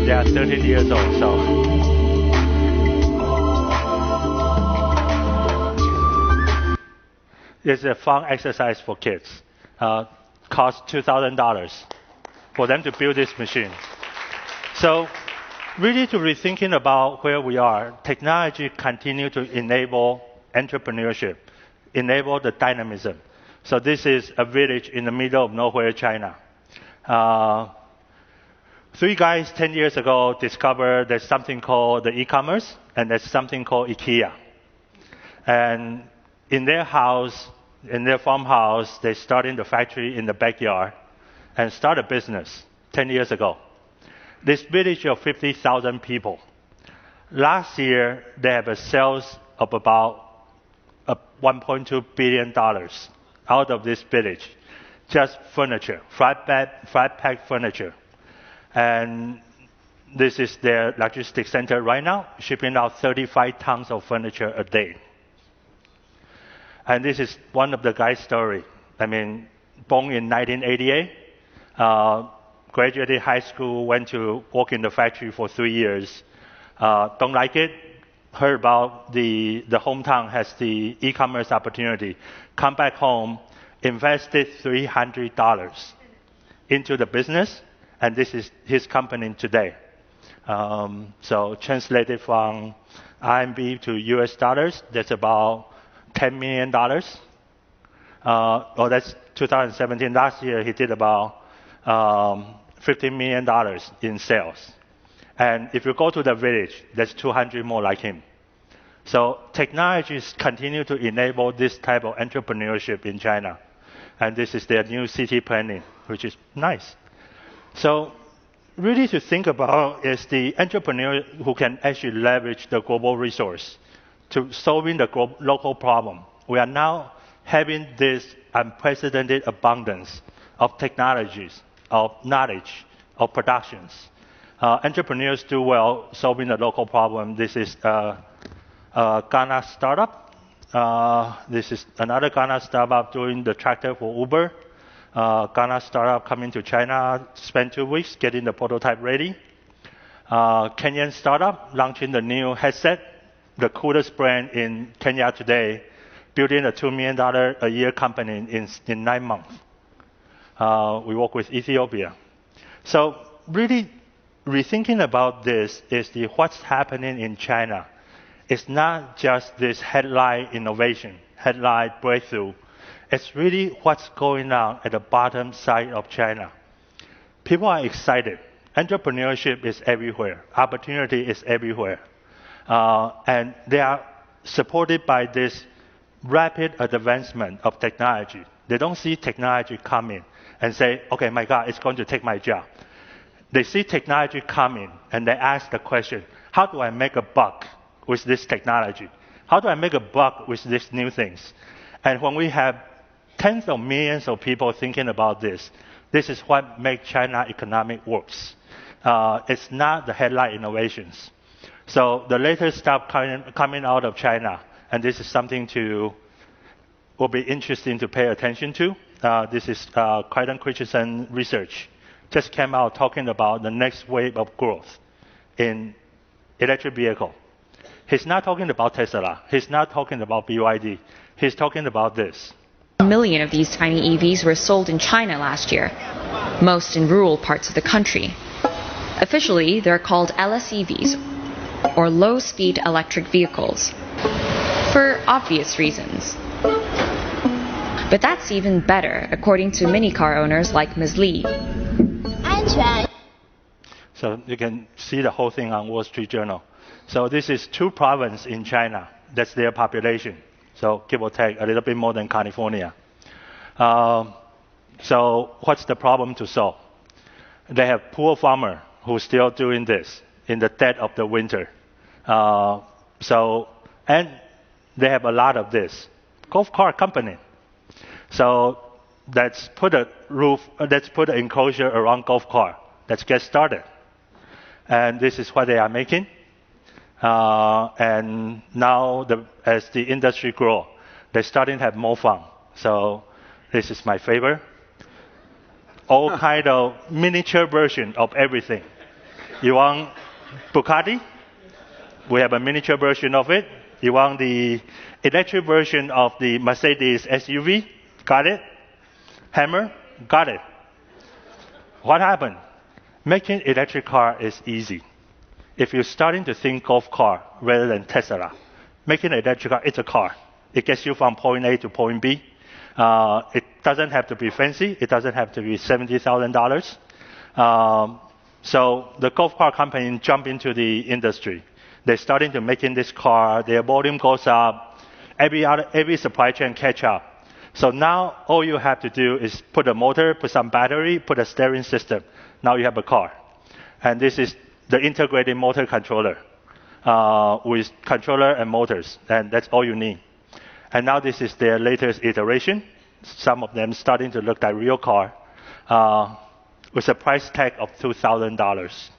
They are 13 years old, so. It's a fun exercise for kids. Cost $2,000 for them to build this machine. So really to rethinking about where we are, technology continue to enable entrepreneurship, enable the dynamism. So this is a village in the middle of nowhere, China. Three guys 10 years ago discovered there's something called the e-commerce, and there's something called IKEA. And in their house, in their farmhouse, they started the factory in the backyard and started a business 10 years ago. This village of 50,000 people. Last year, they have a sales of about $1.2 billion out of this village. Just furniture, flat pack furniture. And this is their logistics center right now, shipping out 35 tons of furniture a day. And this is one of the guys' story. I mean, born in 1988, graduated high school, went to work in the factory for 3 years. Don't like it. Heard about the hometown has the e-commerce opportunity. Come back home, invested $300 into the business, and this is his company today. So translated from RMB to US dollars, that's about $10 million. That's 2017. Last year, he did about $15 million in sales. And if you go to the village, there's 200 more like him. So technologies continue to enable this type of entrepreneurship in China. And this is their new city planning, which is nice. So really to think about is the entrepreneur who can actually leverage the global resource to solving the local problem. We are now having this unprecedented abundance of technologies, of knowledge, of productions. Entrepreneurs do well solving the local problem. This is Ghana startup. This is another Ghana startup doing the tractor for Uber. Ghana startup coming to China, spent 2 weeks getting the prototype ready. Kenyan startup launching the new headset, the coolest brand in Kenya today, building a $2 million a year company in 9 months. We work with Ethiopia. So really rethinking about this is what's happening in China. It's not just this headline innovation, headline breakthrough. It's really what's going on at the bottom side of China. People are excited. Entrepreneurship is everywhere. Opportunity is everywhere. And they are supported by this rapid advancement of technology. They don't see technology coming and say, okay, my God, it's going to take my job. They see technology coming and they ask the question, how do I make a buck with this technology? How do I make a buck with these new things? And when we have tens of millions of people thinking about this, this is what makes China economic works. It's not the headline innovations. So the latest stuff coming out of China, and this is something will be interesting to pay attention to. This is Creighton Christensen research. Just came out talking about the next wave of growth in electric vehicle. He's not talking about Tesla. He's not talking about BYD. He's talking about this. 1 million of these tiny EVs were sold in China last year, most in rural parts of the country. Officially, they're called LSEVs, or low-speed electric vehicles, for obvious reasons. But that's even better, according to mini car owners like Ms. Li. So you can see the whole thing on Wall Street Journal. So this is 2 provinces in China. That's their population. So give or take a little bit more than California. So what's the problem to solve? They have poor farmers who are still doing this in the dead of the winter. And they have a lot of this. Golf cart company. So let's put an enclosure around golf cart. Let's get started. And this is what they are making. And now, as the industry grows, they're starting to have more fun. So this is my favorite. All kind of miniature version of everything. You want Bugatti? We have a miniature version of it. You want the electric version of the Mercedes SUV? Got it. Hammer? Got it. What happened? Making electric car is easy. If you're starting to think golf car rather than Tesla, making an electric car, it's a car. It gets you from point A to point B. It doesn't have to be fancy. It doesn't have to be $70,000. So the golf car company jump into the industry. They're starting to making this car. Their volume goes up. Every supply chain catch up. So now all you have to do is put a motor, put some battery, put a steering system. Now you have a car. And this is the integrated motor controller with controller and motors. And that's all you need. And now this is their latest iteration. Some of them starting to look like real car with a price tag of $2,000.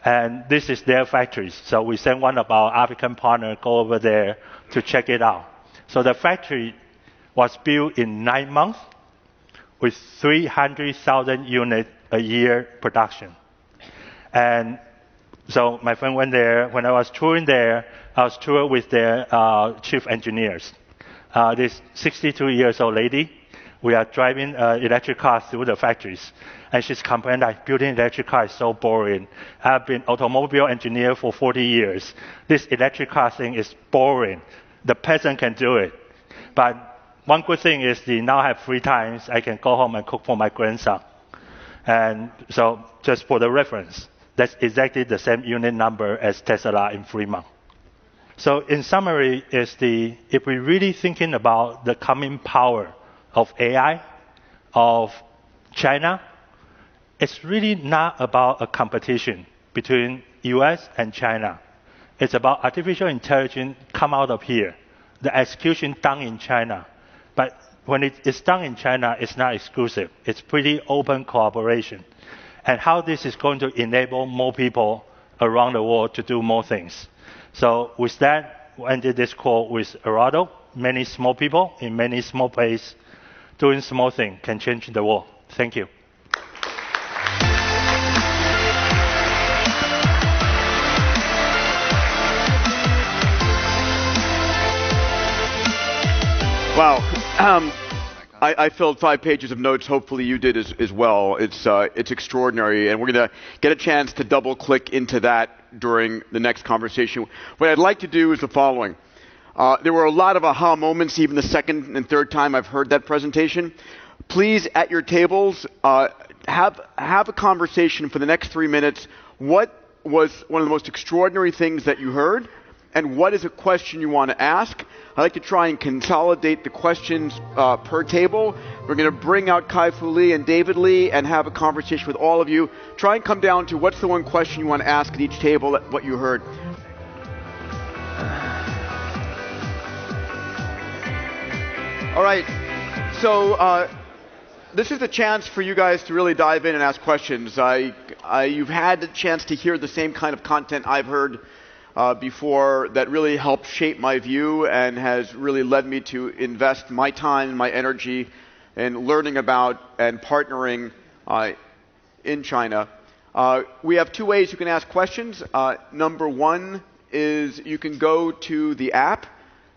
And this is their factories. So we sent one of our African partners go over there to check it out. So the factory was built in 9 months with 300,000 units a year production. And so my friend went there. When I was touring there, I was touring with their chief engineers. This 62 years old lady, we are driving electric cars through the factories. And she's complaining that building electric car is so boring. I've been automobile engineer for 40 years. This electric car thing is boring. The peasant can do it. But one good thing is they now have free times. I can go home and cook for my grandson. And so just for the reference, that's exactly the same unit number as Tesla in Fremont. So in summary, if we're really thinking about the coming power of AI, of China, it's really not about a competition between US and China. It's about artificial intelligence come out of here, the execution done in China. But when it's done in China, it's not exclusive. It's pretty open cooperation. And how this is going to enable more people around the world to do more things. So with that, we ended this call with Arado, many small people in many small places doing small things can change the world. Thank you. Wow. I filled 5 pages of notes. Hopefully you did as well. It's extraordinary, and we're going to get a chance to double-click into that during the next conversation. What I'd like to do is the following. There were a lot of aha moments, even the second and third time I've heard that presentation. Please, at your tables, have a conversation for the next 3 minutes. What was one of the most extraordinary things that you heard? And what is a question you want to ask? I'd like to try and consolidate the questions per table. We're going to bring out Kai-Fu Lee and David Lee and have a conversation with all of you. Try and come down to what's the one question you want to ask at each table, what you heard. All right. So this is the chance for you guys to really dive in and ask questions. You've had the chance to hear the same kind of content I've heard before that really helped shape my view and has really led me to invest my time and my energy in learning about and partnering in China. We have 2 ways you can ask questions. Number 1 is you can go to the app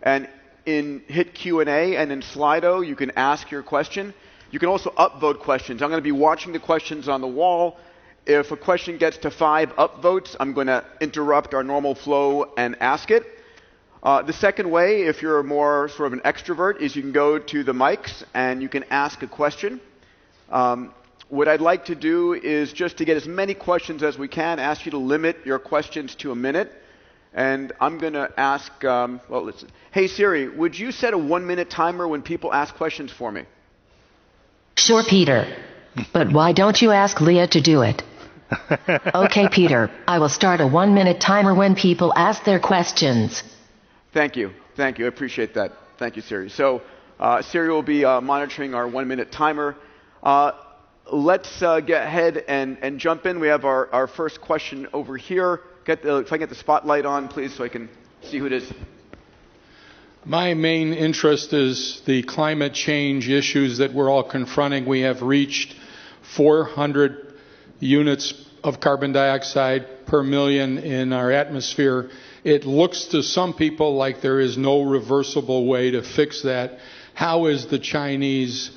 and hit Q&A, and in Slido you can ask your question. You can also upvote questions. I'm going to be watching the questions on the wall. If a question gets to 5 upvotes, I'm going to interrupt our normal flow and ask it. The second way, if you're more sort of an extrovert, is you can go to the mics and you can ask a question. What I'd like to do is just to get as many questions as we can, ask you to limit your questions to a minute. And I'm going to ask, hey Siri, would you set a 1-minute timer when people ask questions for me? Sure, Peter. But why don't you ask Leah to do it? Okay, Peter, I will start a 1-minute timer when people ask their questions. Thank you. Thank you. I appreciate that. Thank you, Siri. So Siri will be monitoring our 1-minute timer. Let's get ahead and jump in. We have our first question over here. If I get the spotlight on, please, so I can see who it is. My main interest is the climate change issues that we're all confronting. We have reached 400 units of carbon dioxide per million in our atmosphere. It looks to some people like there is no reversible way to fix that. How is the Chinese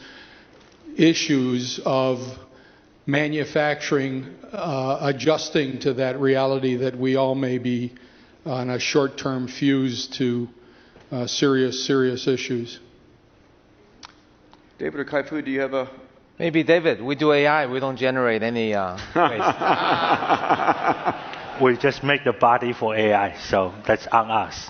issues of manufacturing adjusting to that reality that we all may be on a short-term fuse to serious issues? David or Kai-Fu, do you have a... Maybe David, we do AI, we don't generate any waste. We just make the body for AI, so that's on us.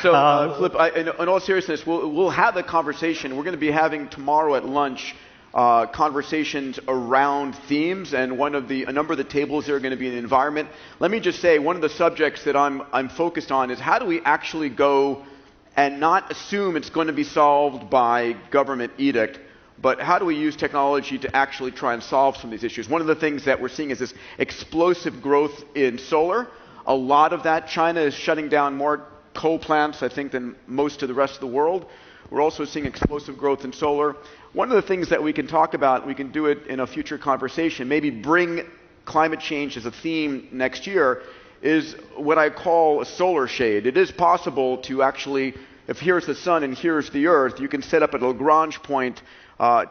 So, Flip, in all seriousness, we'll have a conversation. We're going to be having tomorrow at lunch conversations around themes, and a number of the tables are going to be in the environment. Let me just say, one of the subjects that I'm focused on is how do we actually go and not assume it's going to be solved by government edict, but how do we use technology to actually try and solve some of these issues? One of the things that we're seeing is this explosive growth in solar. A lot of that, China is shutting down more coal plants, I think, than most of the rest of the world. We're also seeing explosive growth in solar. One of the things that we can talk about, we can do it in a future conversation, maybe bring climate change as a theme next year, is what I call a solar shade. It is possible to actually, if here's the sun and here's the earth, you can set up a Lagrange point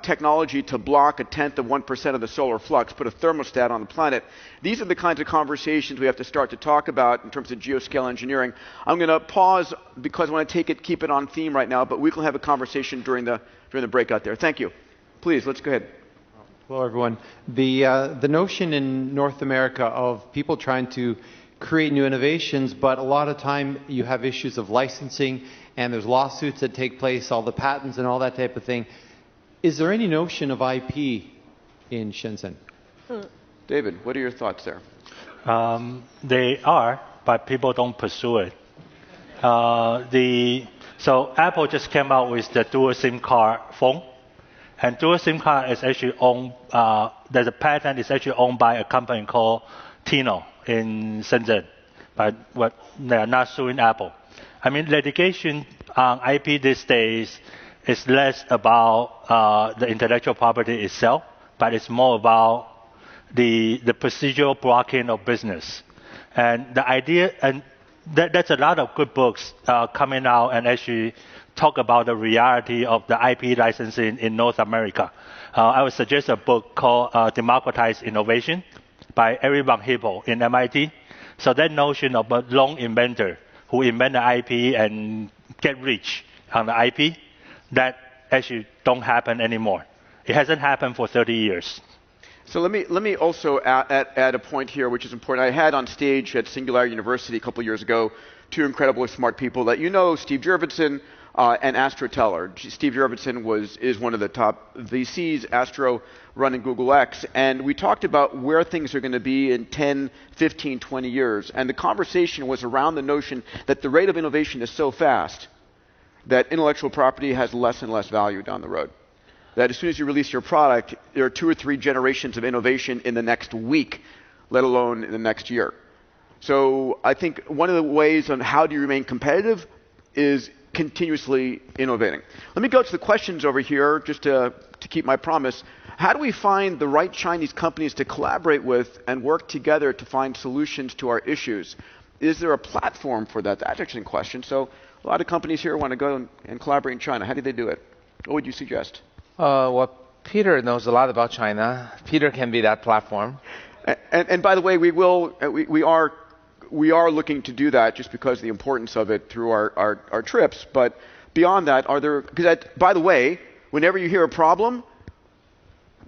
technology to block 0.1% of the solar flux, put a thermostat on the planet. These are the kinds of conversations we have to start to talk about in terms of geoscale engineering. I'm going to pause because I want to keep it on theme right now, but we can have a conversation during the breakout there. Thank you. Please, let's go ahead. Hello, everyone. The notion in North America of people trying to create new innovations, but a lot of time you have issues of licensing, and there's lawsuits that take place, all the patents and all that type of thing. Is there any notion of IP in Shenzhen? David, what are your thoughts there? They are, but people don't pursue it. So Apple just came out with the dual SIM card phone, and dual SIM card is actually owned. There's a patent is actually owned by a company called Tino in Shenzhen, but they are not suing Apple. I mean, litigation on IP these days It's less about the intellectual property itself, but it's more about the procedural blocking of business. And the idea, and there's a lot of good books coming out and actually talk about the reality of the IP licensing in North America. I would suggest a book called Democratized Innovation by Eric von Hippel in MIT. So that notion of a lone inventor who invent the IP and get rich on the IP, that actually don't happen anymore. It hasn't happened for 30 years. So let me also add a point here, which is important. I had on stage at Singularity University a couple of years ago two incredibly smart people that you know, Steve Jurvetson and Astro Teller. Steve Jurvetson is one of the top VCs, Astro running Google X, and we talked about where things are going to be in 10, 15, 20 years. And the conversation was around the notion that the rate of innovation is so fast that intellectual property has less and less value down the road. That as soon as you release your product, there are 2 or 3 generations of innovation in the next week, let alone in the next year. So I think one of the ways on how do you remain competitive is continuously innovating. Let me go to the questions over here just to keep my promise. How do we find the right Chinese companies to collaborate with and work together to find solutions to our issues? Is there a platform for that? That's actually a question. So a lot of companies here want to go and collaborate in China. How do they do it? What would you suggest? Well, Peter knows a lot about China. Peter can be that platform. And by the way, we are looking to do that just because of the importance of it through our trips. But beyond that, by the way, whenever you hear a problem,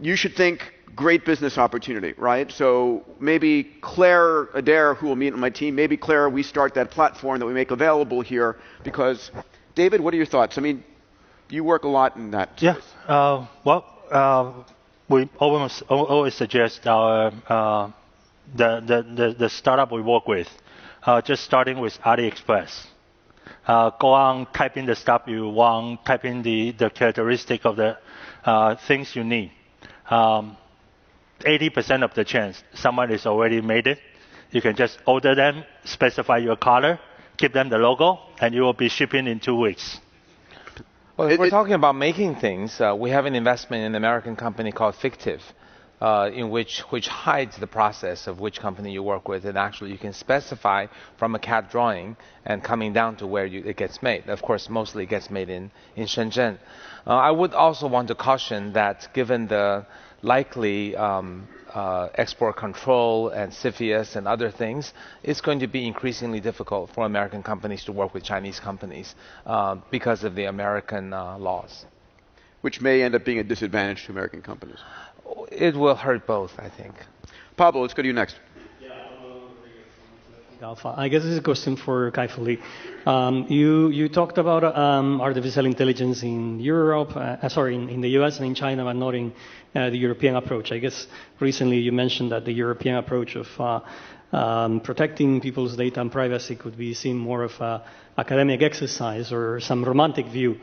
you should think great business opportunity, right? So maybe Claire Adair, who will meet on my team, maybe Claire, we start that platform that we make available here because, David, what are your thoughts? I mean, you work a lot in that space. Yeah. We always suggest our the startup we work with, just starting with AliExpress. Go on, type in the stuff you want, type in the characteristic of the things you need. 80% of the chance someone has already made it. You can just order them, specify your color, give them the logo, and you will be shipping in 2 weeks. Well, if we're talking about making things, we have an investment in an American company called Fictive, which hides the process of which company you work with, and actually you can specify from a CAD drawing and coming down to where it gets made. Of course, mostly it gets made in Shenzhen. I would also want to caution that given the likely export control and CFIUS and other things, it's going to be increasingly difficult for American companies to work with Chinese companies because of the American laws. Which may end up being a disadvantage to American companies. It will hurt both, I think. Pablo, let's go to you next. Alpha. I guess this is a question for Kai-Fu Lee. You talked about artificial intelligence in Europe, in the US and in China, but not in the European approach. I guess recently you mentioned that the European approach of protecting people's data and privacy could be seen more of an academic exercise or some romantic view.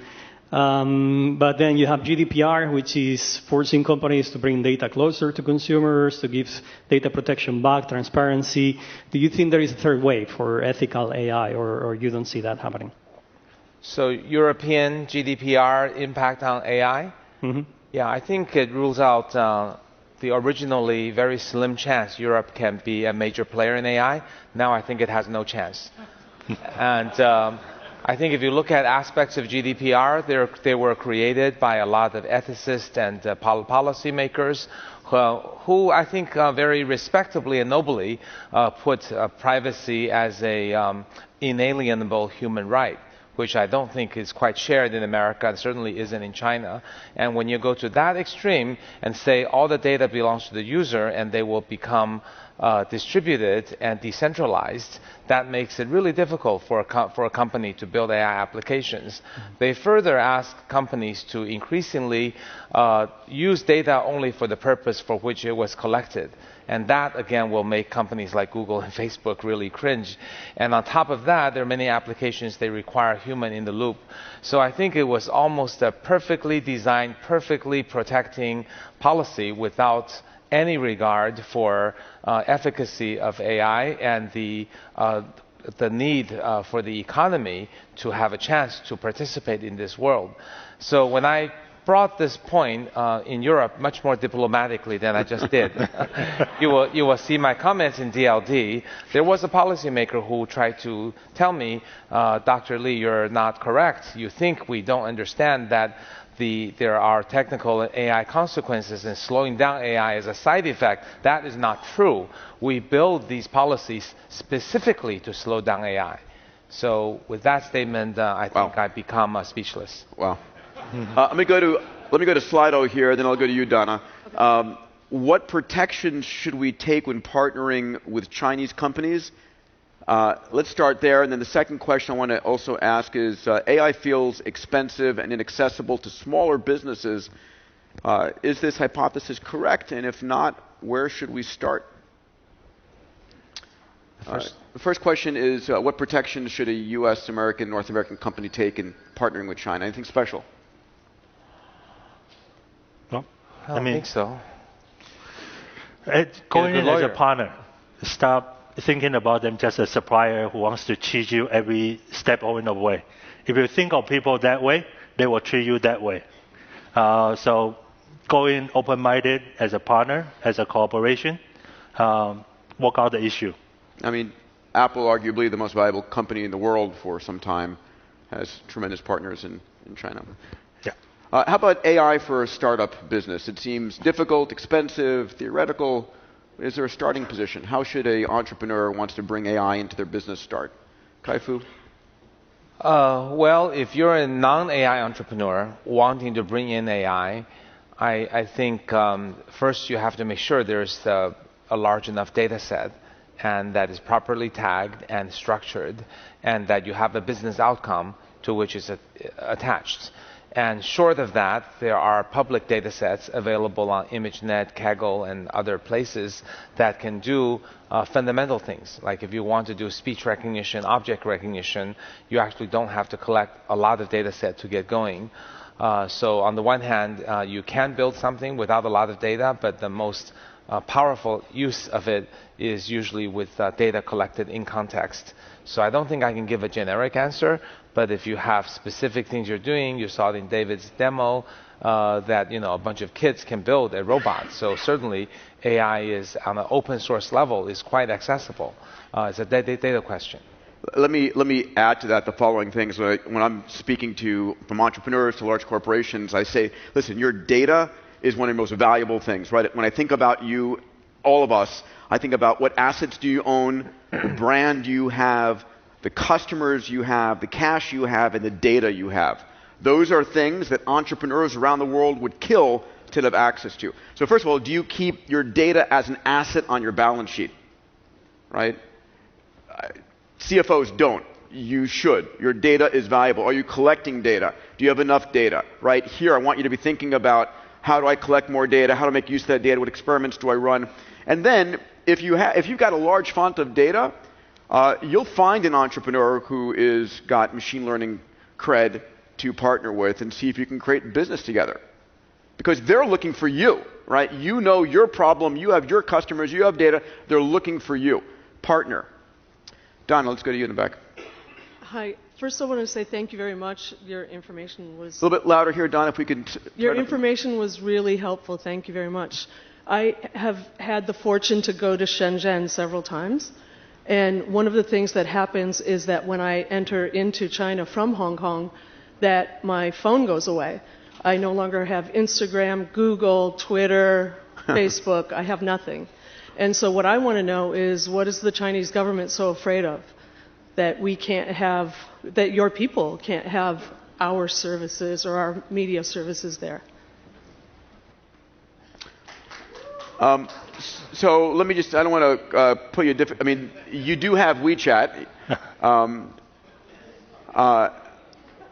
But then you have GDPR, which is forcing companies to bring data closer to consumers, to give data protection back, transparency. Do you think there is a third way for ethical AI, or you don't see that happening? So European GDPR impact on AI? Mm-hmm. Yeah, I think it rules out the originally very slim chance Europe can be a major player in AI. Now I think it has no chance. And I think if you look at aspects of GDPR, they were created by a lot of ethicists and policymakers who I think very respectably and nobly put privacy as a inalienable human right, which I don't think is quite shared in America and certainly isn't in China. And when you go to that extreme and say all the data belongs to the user and they will become distributed and decentralized, that makes it really difficult for a company to build AI applications. They further ask companies to increasingly use data only for the purpose for which it was collected. And that, again, will make companies like Google and Facebook really cringe. And on top of that, there are many applications they require human in the loop. So I think it was almost a perfectly designed, perfectly protecting policy without any regard for efficacy of AI and the the need for the economy to have a chance to participate in this world. So when I brought this point in Europe much more diplomatically than I just did, you will see my comments in DLD. There was a policymaker who tried to tell me, Dr. Lee, you're not correct. You think we don't understand that there are technical and AI consequences, and slowing down AI is a side effect. That is not true. We build these policies specifically to slow down AI. So with that statement, I think I've become speechless. Wow. Let me go to Slido here, then I'll go to you, Donna. What protections should we take when partnering with Chinese companies? Let's start there, and then the second question I want to also ask is, AI feels expensive and inaccessible to smaller businesses. Is this hypothesis correct? And if not, where should we start? The first question is, what protections should a U.S., American, North American company take in partnering with China? Anything special? I don't think so. Going in as a partner, stop thinking about them just as a supplier who wants to cheat you every step along the way. If you think of people that way, they will treat you that way. So go in open-minded as a partner, as a cooperation, work out the issue. I mean, Apple, arguably the most valuable company in the world for some time, has tremendous partners in China. How about AI for a startup business? It seems difficult, expensive, theoretical. Is there a starting position? How should an entrepreneur who wants to bring AI into their business start? Kai-Fu? Well, if you're a non-AI entrepreneur wanting to bring in AI, I think first you have to make sure there's a large enough data set, and that is properly tagged and structured, and that you have a business outcome to which is attached. And short of that, there are public data sets available on ImageNet, Kaggle, and other places that can do fundamental things. Like if you want to do speech recognition, object recognition, you actually don't have to collect a lot of data set to get going. So on the one hand, you can build something without a lot of data, but the most powerful use of it is usually with data collected in context. So I don't think I can give a generic answer, but if you have specific things you're doing, you saw it in David's demo, that a bunch of kids can build a robot. So certainly AI is on an open source level is quite accessible. It's a data question. Let me add to that the following things. When I'm speaking from entrepreneurs to large corporations, I say, listen, your data is one of the most valuable things, right? When I think about you, all of us, I think about what assets do you own, the brand you have, the customers you have, the cash you have, and the data you have. Those are things that entrepreneurs around the world would kill to have access to. So first of all, do you keep your data as an asset on your balance sheet? Right? CFOs don't. You should. Your data is valuable. Are you collecting data? Do you have enough data? Right here, I want you to be thinking about, how do I collect more data? How to make use of that data? What experiments do I run? And then, if you've got a large font of data, you'll find an entrepreneur who is got machine learning cred to partner with and see if you can create business together. Because they're looking for you, right? You know your problem. You have your customers. You have data. They're looking for you. Partner. Donna, let's go to you in the back. Hi. First, I want to say thank you very much. Your information was... A little bit louder here, Donna, if we could... Your information was really helpful. Thank you very much. I have had the fortune to go to Shenzhen several times. And one of the things that happens is that when I enter into China from Hong Kong, that my phone goes away. I no longer have Instagram, Google, Twitter, Facebook. I have nothing. And so what I want to know is, what is the Chinese government so afraid of? That we can't have, that your people can't have our services or our media services there. So let me just, I don't want to put you different, I mean, you do have WeChat.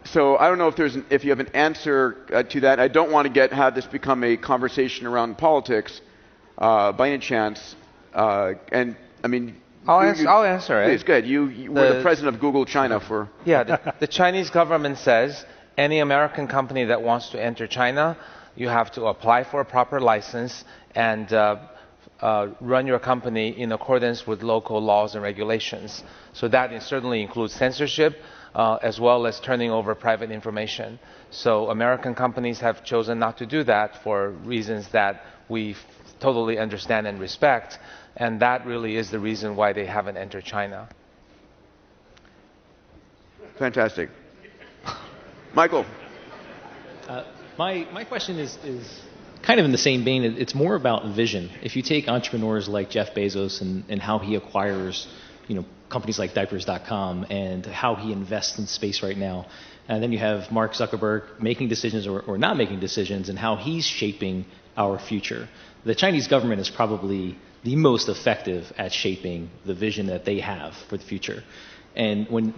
So I don't know if you have an answer to that. I don't want to have this become a conversation around politics by any chance. And I mean, I'll answer it. Please, good. You were the president of Google China for... Yeah, the Chinese government says any American company that wants to enter China, you have to apply for a proper license and run your company in accordance with local laws and regulations. So that certainly includes censorship, as well as turning over private information. So American companies have chosen not to do that for reasons that we totally understand and respect, and that really is the reason why they haven't entered China. Fantastic. Michael. My question is kind of in the same vein. It's more about vision. If you take entrepreneurs like Jeff Bezos and how he acquires, companies like diapers.com and how he invests in space right now, and then you have Mark Zuckerberg making decisions or not making decisions and how he's shaping our future. The Chinese government is probably the most effective at shaping the vision that they have for the future. And when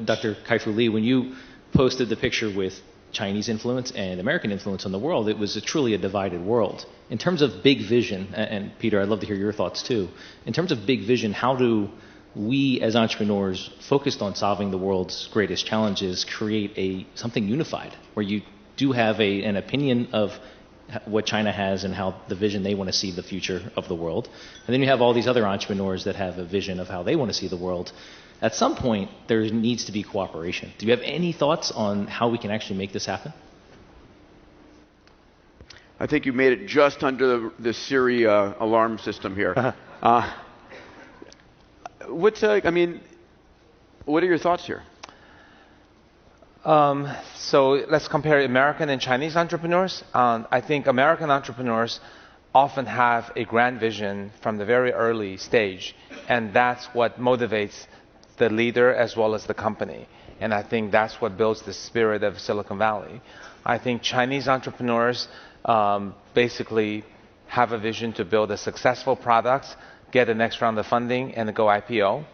Dr. Kai-Fu Lee, when you posted the picture with Chinese influence and American influence on the world, it was truly a divided world. In terms of big vision, and Peter, I'd love to hear your thoughts too. In terms of big vision, how do we as entrepreneurs focused on solving the world's greatest challenges create something unified, where you do have an opinion of what China has and how the vision they want to see the future of the world, and then you have all these other entrepreneurs that have a vision of how they want to see the world. At some point, there needs to be cooperation. Do you have any thoughts on how we can actually make this happen? I think you made it just under the Siri alarm system here. What are your thoughts here? So let's compare American and Chinese entrepreneurs. I think American entrepreneurs often have a grand vision from the very early stage, and that's what motivates the leader as well as the company. And I think that's what builds the spirit of Silicon Valley. I think Chinese entrepreneurs basically have a vision to build a successful product, get the next round of funding, and go IPO.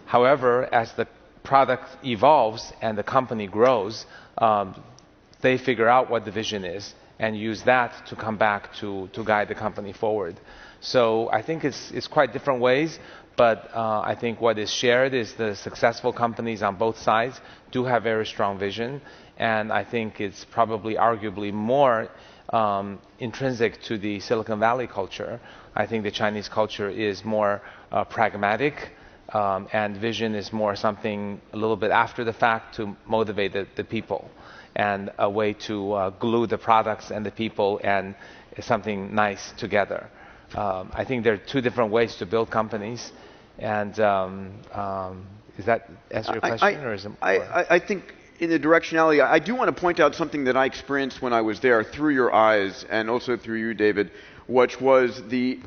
However, as the product evolves and the company grows, they figure out what the vision is and use that to come back to guide the company forward. So I think it's quite different ways, but I think what is shared is the successful companies on both sides do have very strong vision, and I think it's probably arguably more intrinsic to the Silicon Valley culture. I think the Chinese culture is more pragmatic, and vision is more something a little bit after the fact to motivate the people, and a way to glue the products and the people and something nice together. I think there are two different ways to build companies, and does that answer your question? Or is it I think in the directionality, I do want to point out something that I experienced when I was there through your eyes and also through you, David, which was the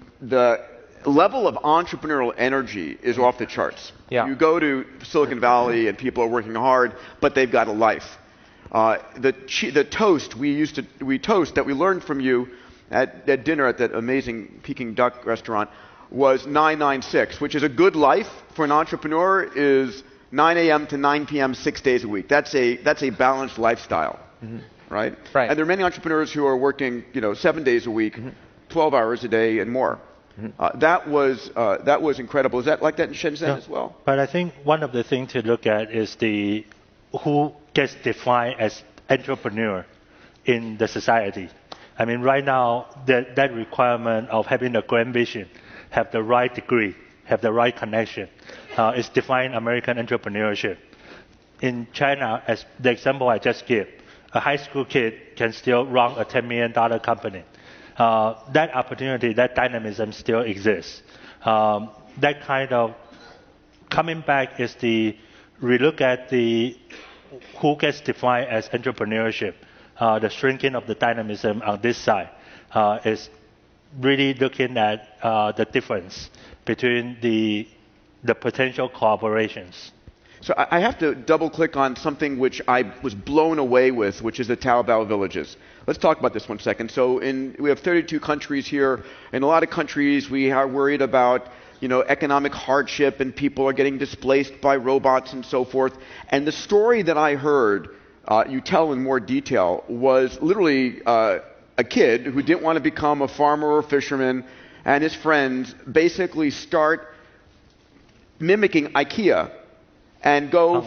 level of entrepreneurial energy is off the charts. Yeah. You go to Silicon Valley and people are working hard, but they've got a life. The toast we toast that we learned from you at dinner at that amazing Peking Duck restaurant was 996, which is a good life for an entrepreneur, is 9 a.m. to 9 p.m. 6 days a week. That's a balanced lifestyle, right? Right. And there are many entrepreneurs who are working 7 days a week, 12 hours a day and more. That was incredible. Is that like that in Shenzhen as well? But I think one of the things to look at is who gets defined as entrepreneur in the society. I mean, right now, that requirement of having a grand vision, have the right degree, have the right connection, is defined American entrepreneurship. In China, as the example I just gave, a high school kid can still run a $10 million company. That opportunity, that dynamism still exists. That kind of coming back is we look at who gets defined as entrepreneurship. The shrinking of the dynamism on this side is really looking at the difference between the potential collaborations. So I have to double click on something which I was blown away with, which is the Taobao villages. Let's talk about this 1 second. So we have 32 countries here. In a lot of countries, we are worried about economic hardship and people are getting displaced by robots and so forth. And the story that I heard you tell in more detail was literally a kid who didn't want to become a farmer or a fisherman, and his friends basically start mimicking IKEA and go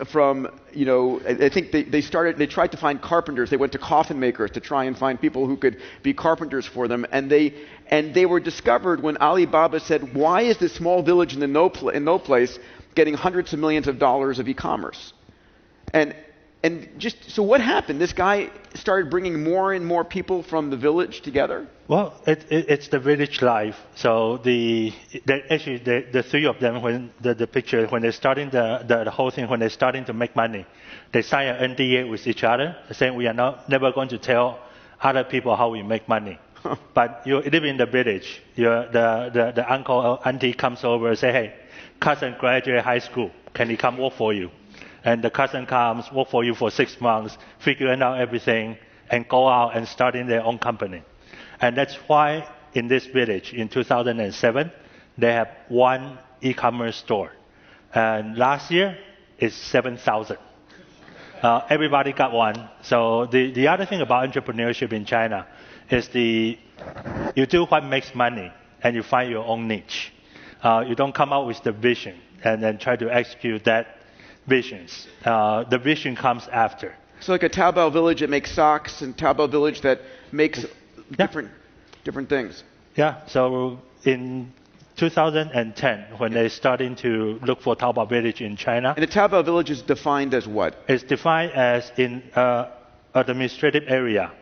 from you know, I think they tried to find carpenters. They went to coffin makers to try and find people who could be carpenters for them, and they were discovered when Alibaba said, why is this small village in no place getting hundreds of millions of dollars of e-commerce? And just so what happened? This guy started bringing more and more people from the village together? Well, it's the village life. So the three of them, when the picture, when they're starting the whole thing, when they're starting to make money, they sign an NDA with each other, saying we are never going to tell other people how we make money. But you live in the village. The uncle or auntie comes over and say, hey, cousin graduated high school. Can he come work for you? And the cousin comes, work for you for 6 months, figuring out everything, and go out and starting their own company. And that's why in this village, in 2007, they have one e-commerce store. And last year, it's 7,000. Everybody got one. So the other thing about entrepreneurship in China is you do what makes money, and you find your own niche. You don't come out with the vision and then try to execute that visions. The vision comes after. So like a Taobao village that makes socks, and Taobao village that makes different things. Yeah. So in 2010, when they're starting to look for Taobao village in China. And the Taobao village is defined as what? It's defined as in administrative area.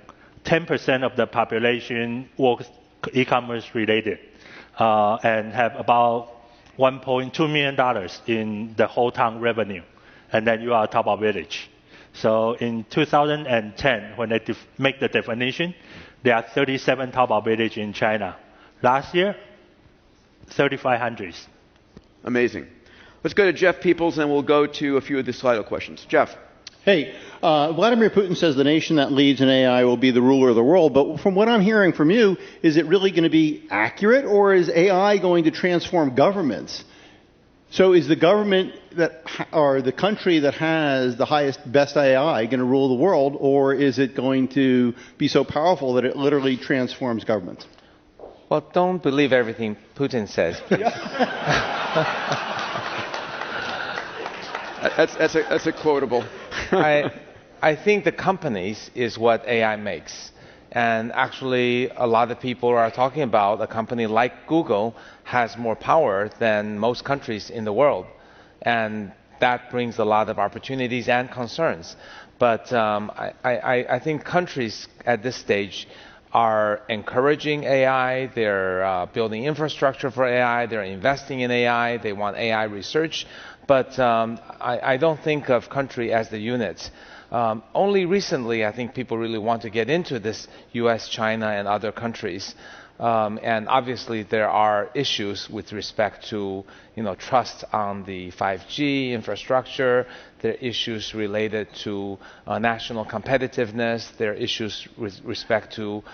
10% of the population works e-commerce related, and have about $1.2 million in the whole town revenue. And then you are a Taobao village. So in 2010, when they make the definition, there are 37 Taobao villages in China. Last year, 3,500. Amazing. Let's go to Jeff Peoples, and we'll go to a few of the Slido questions. Jeff. Hey, Vladimir Putin says the nation that leads in AI will be the ruler of the world, but from what I'm hearing from you, is it really going to be accurate, or is AI going to transform governments? So is the government or the country that has the best AI going to rule the world, or is it going to be so powerful that it literally transforms governments? Well, don't believe everything Putin says, please. That's a quotable. I think the companies is what AI makes. And actually, a lot of people are talking about a company like Google has more power than most countries in the world. And that brings a lot of opportunities and concerns. But I think countries at this stage are encouraging AI. They're building infrastructure for AI. They're investing in AI. They want AI research. But I don't think of country as the unit. Only recently, I think people really want to get into this U.S., China, and other countries. And obviously, there are issues with respect to, trust on the 5G infrastructure. There are issues related to national competitiveness. There are issues with respect to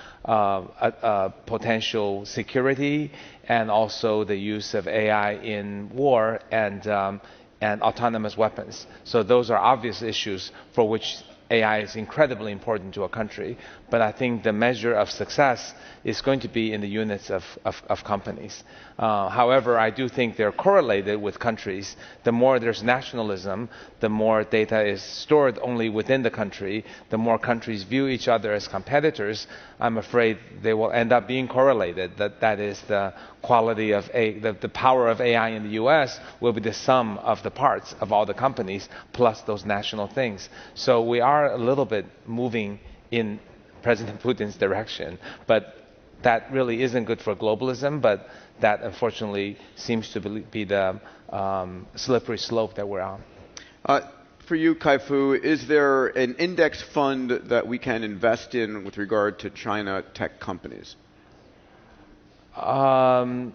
potential security, and also the use of AI in war and autonomous weapons. So those are obvious issues for which AI is incredibly important to a country. But I think the measure of success is going to be in the units of companies. However, I do think they're correlated with countries. The more there's nationalism, the more data is stored only within the country. The more countries view each other as competitors, I'm afraid they will end up being correlated. That is the quality of the power of AI in the US will be the sum of the parts of all the companies plus those national things. So we are a little bit moving in President Putin's direction, but that really isn't good for globalism, but that unfortunately seems to be the slippery slope that we're on. For you, Kai-Fu, is there an index fund that we can invest in with regard to China tech companies? Well,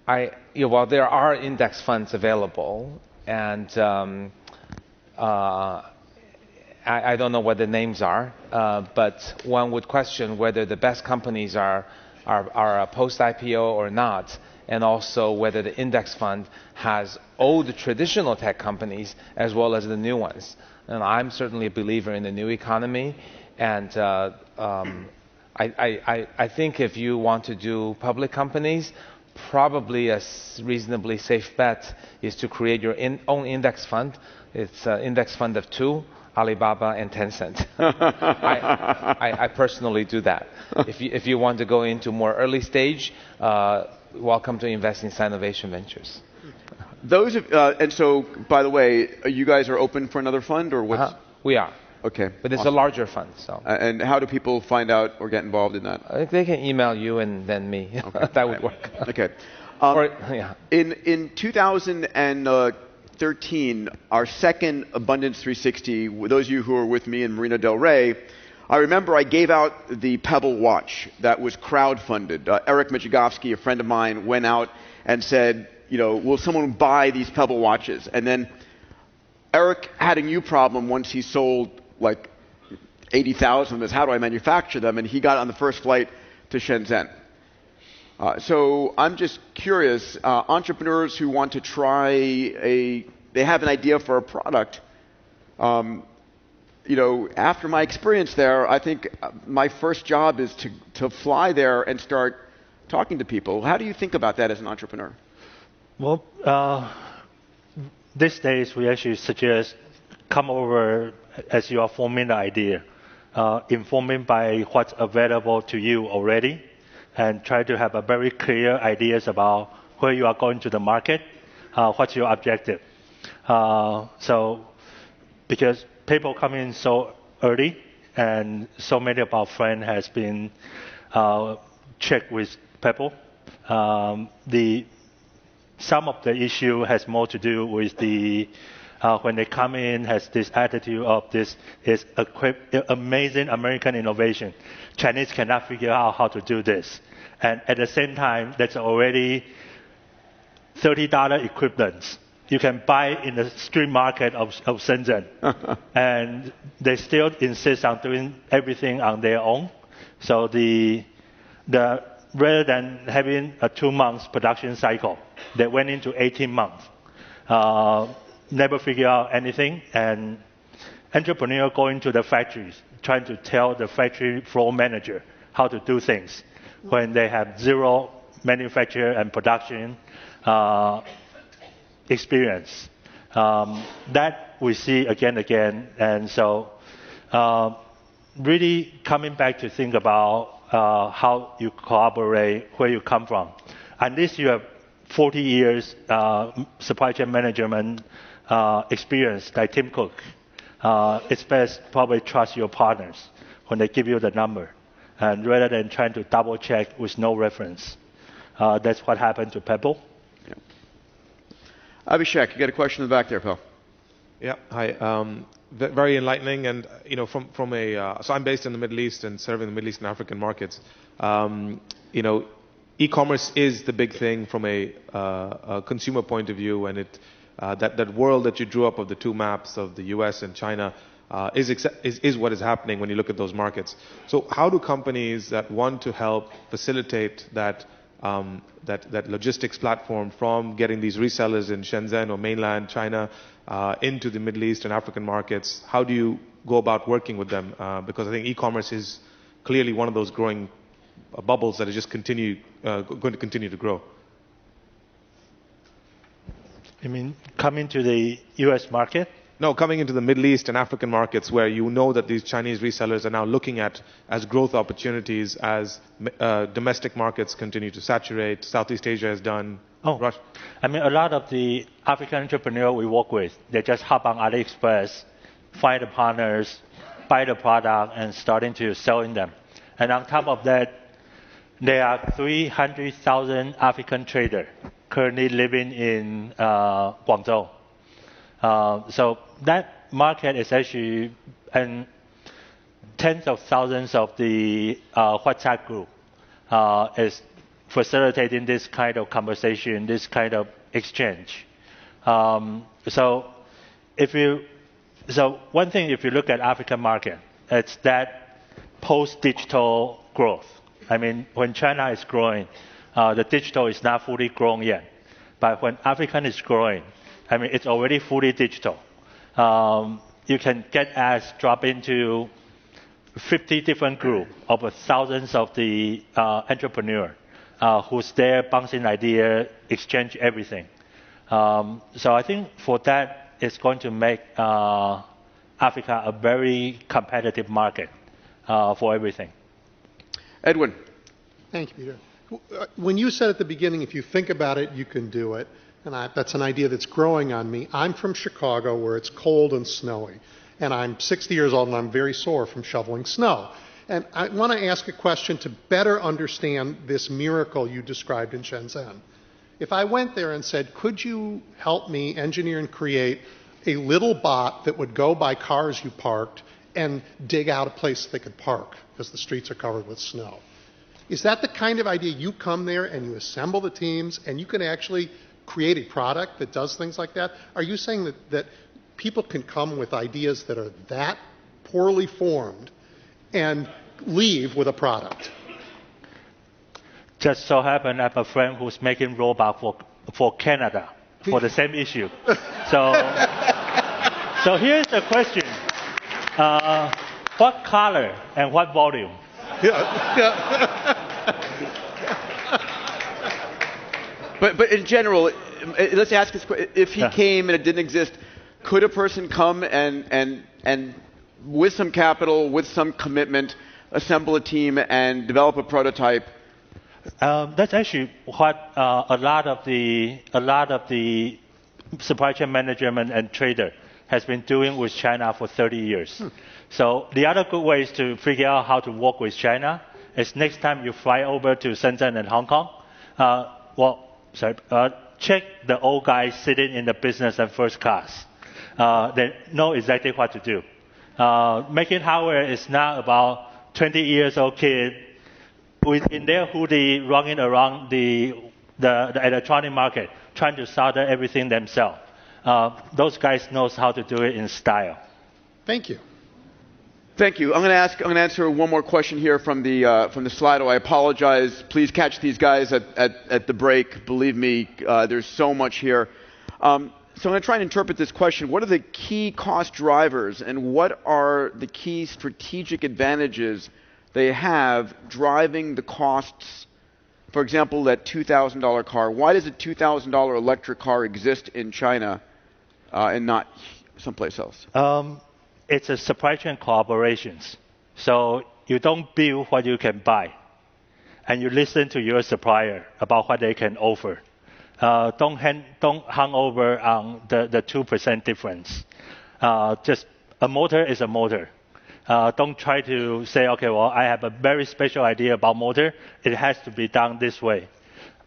there are index funds available, and I don't know what the names are, but one would question whether the best companies are post-IPO or not, and also whether the index fund has old traditional tech companies as well as the new ones. And I'm certainly a believer in the new economy, and I think if you want to do public companies, probably a reasonably safe bet is to create your own index fund. It's an index fund of 2, Alibaba and Tencent. I personally do that. If you want to go into more early stage, welcome to invest in Sinovation Ventures. And so, by the way, you guys are open for another fund, or what? We are. Okay. But it's a larger fund, so. And how do people find out or get involved in that? They can email you and then me. Okay. That would work. Okay. Yeah. In 2013, our second Abundance 360, those of you who were with me in Marina del Rey, I remember I gave out the Pebble watch that was crowdfunded. Eric Majigovsky, a friend of mine, went out and said, will someone buy these Pebble watches? And then Eric had a new problem once he sold like 80,000 of them. How do I manufacture them? And he got on the first flight to Shenzhen. So I'm just curious, entrepreneurs who want to they have an idea for a product. After my experience there, I think my first job is to fly there and start talking to people. How do you think about that as an entrepreneur? Well, these days we actually suggest come over as you are forming the idea, informing by what's available to you already, and try to have a very clear ideas about where you are going to the market, what's your objective. So, because people come in so early, and so many of our friends has been checked with Pebble. Some of the issue has more to do with when they come in, has this attitude of this is amazing American innovation. Chinese cannot figure out how to do this. And at the same time, that's already $30 equivalents you can buy in the street market of Shenzhen. And they still insist on doing everything on their own. So rather than having a 2 months production cycle, they went into 18 months. Never figure out anything, and entrepreneur going to the factories, trying to tell the factory floor manager how to do things when they have zero manufacture and production experience. That we see again, and so really coming back to think about how you collaborate, where you come from. Unless you have 40 years supply chain management experience like Tim Cook, it's best probably trust your partners when they give you the number, and rather than trying to double check with no reference. That's what happened to Pebble. Yeah. Abhishek, you got a question in the back there, pal. Yeah, hi. Very enlightening, and so I'm based in the Middle East and serving the Middle East and African markets. E-commerce is the big thing from a consumer point of view, and that world that you drew up of the two maps of the U.S. and China is what is happening when you look at those markets. So how do companies that want to help facilitate that logistics platform from getting these resellers in Shenzhen or mainland China into the Middle East and African markets, how do you go about working with them? Because I think e-commerce is clearly one of those growing bubbles that is just going to continue to grow. You mean coming to the U.S. market? No, coming into the Middle East and African markets where you know that these Chinese resellers are now looking at as growth opportunities as domestic markets continue to saturate. Southeast Asia has done. I mean, a lot of the African entrepreneurs we work with, they just hop on AliExpress, find the partners, buy the product, and starting to selling them. And on top of that, there are 300,000 African traders currently living in Guangzhou. So that market is actually, and tens of thousands of the WhatsApp group is facilitating this kind of conversation, this kind of exchange. So one thing, if you look at African market, it's that post-digital growth. I mean, when China is growing, the digital is not fully grown yet. But when African is growing, I mean, it's already fully digital. You can get ads drop into 50 different groups of thousands of the entrepreneurs who's there, bouncing idea, exchange everything. So I think for that, it's going to make Africa a very competitive market for everything. Edwin. Thank you, Peter. When you said at the beginning, if you think about it, you can do it, and that's an idea that's growing on me. I'm from Chicago, where it's cold and snowy, and I'm 60 years old, and I'm very sore from shoveling snow. And I want to ask a question to better understand this miracle you described in Shenzhen. If I went there and said, could you help me engineer and create a little bot that would go by cars you parked and dig out a place they could park because the streets are covered with snow? Is that the kind of idea you come there and you assemble the teams and you can actually create a product that does things like that? Are you saying that people can come with ideas that are that poorly formed and leave with a product? Just so happen I have a friend who's making robot for Canada for the same issue. So here's the question. What color and what volume? But in general, let's ask this question. If he came and it didn't exist, could a person come and with some capital, with some commitment, assemble a team and develop a prototype? That's actually what a lot of the supply chain management and trader has been doing with China for 30 years. So the other good ways to figure out how to work with China is next time you fly over to Shenzhen and Hong Kong, check the old guys sitting in the business and first class. They know exactly what to do. Making hardware is not about 20 years old kid in their hoodie running around the electronic market trying to solder everything themselves. Those guys knows how to do it in style. Thank you. Thank you. I'm going to answer one more question here from the Slido. I apologize. Please catch these guys at the break. Believe me, there's so much here. So I'm going to try and interpret this question. What are the key cost drivers and what are the key strategic advantages they have driving the costs? For example, that $2,000 car. Why does a $2,000 electric car exist in China and not someplace else? It's a supply chain collaborations. So you don't build what you can buy, and you listen to your supplier about what they can offer. Don't hang over on the 2% difference. Just a motor is a motor. Don't try to say, okay, well, I have a very special idea about motor. It has to be done this way.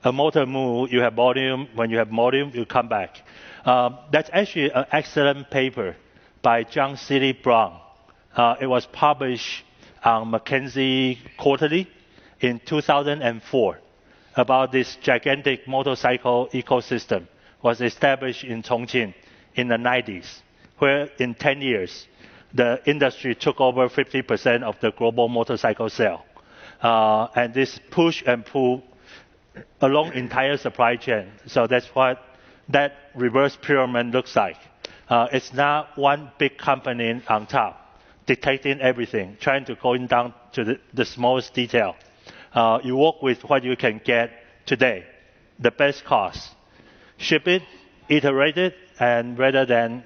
A motor move, you have volume. When you have volume, you come back. That's actually an excellent paper by John C. Brown. It was published on McKinsey Quarterly in 2004 about this gigantic motorcycle ecosystem was established in Chongqing in the 90s, where in 10 years, the industry took over 50% of the global motorcycle sale. And this push and pull along entire supply chain. So that's what that reverse pyramid looks like. It's not one big company on top dictating everything, trying to go down to the smallest detail. You work with what you can get today, the best cost. Ship it, iterate it, and rather than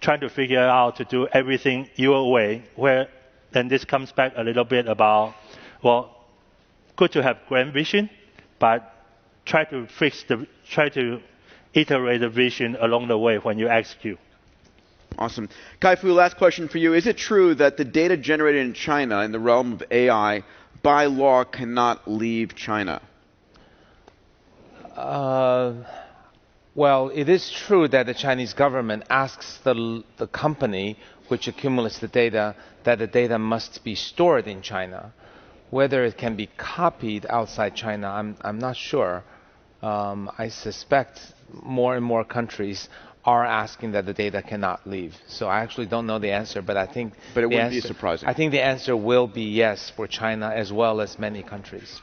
trying to figure out to do everything your way, then this comes back a little bit about, well, good to have grand vision, but try to iterate the vision along the way when you execute. Awesome. Kai-Fu, last question for you. Is it true that the data generated in China in the realm of AI, by law, cannot leave China? Well, it is true that the Chinese government asks the company which accumulates the data that the data must be stored in China. Whether it can be copied outside China, I'm not sure. I suspect more and more countries are asking that the data cannot leave. So I actually don't know the answer, but I think it wouldn't be surprising. I think the answer will be yes for China as well as many countries.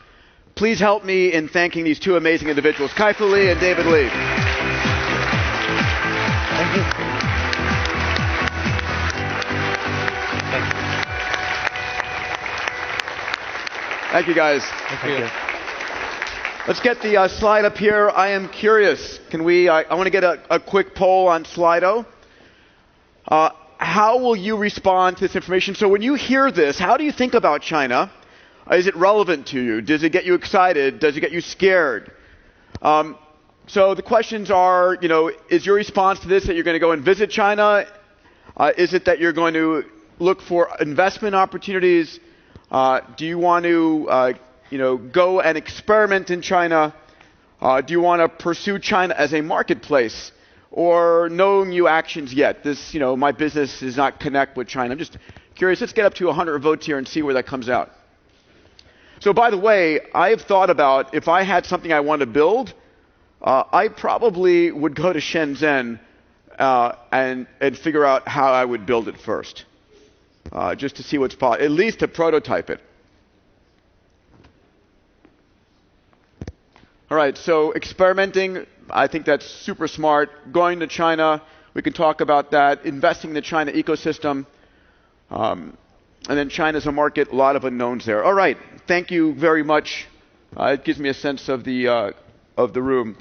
Please help me in thanking these two amazing individuals, Kai-Fu Lee and David Lee. Thank you. Thank you, guys. Thank you. Let's get the slide up here. I am curious. Can we? I want to get a quick poll on Slido. How will you respond to this information? So when you hear this, how do you think about China? Is it relevant to you? Does it get you excited? Does it get you scared? So the questions are, is your response to this that you're going to go and visit China? Is it that you're going to look for investment opportunities? Do you want to go and experiment in China? Do you want to pursue China as a marketplace? Or no new actions yet? This, my business does not connect with China. I'm just curious. Let's get up to 100 votes here and see where that comes out. So by the way, I have thought about if I had something I wanted to build, I probably would go to Shenzhen and figure out how I would build it first, just to see what's possible, at least to prototype it. All right, so experimenting, I think that's super smart. Going to China, we can talk about that. Investing in the China ecosystem. And then China's a market, a lot of unknowns there. All right, thank you very much. It gives me a sense of the room.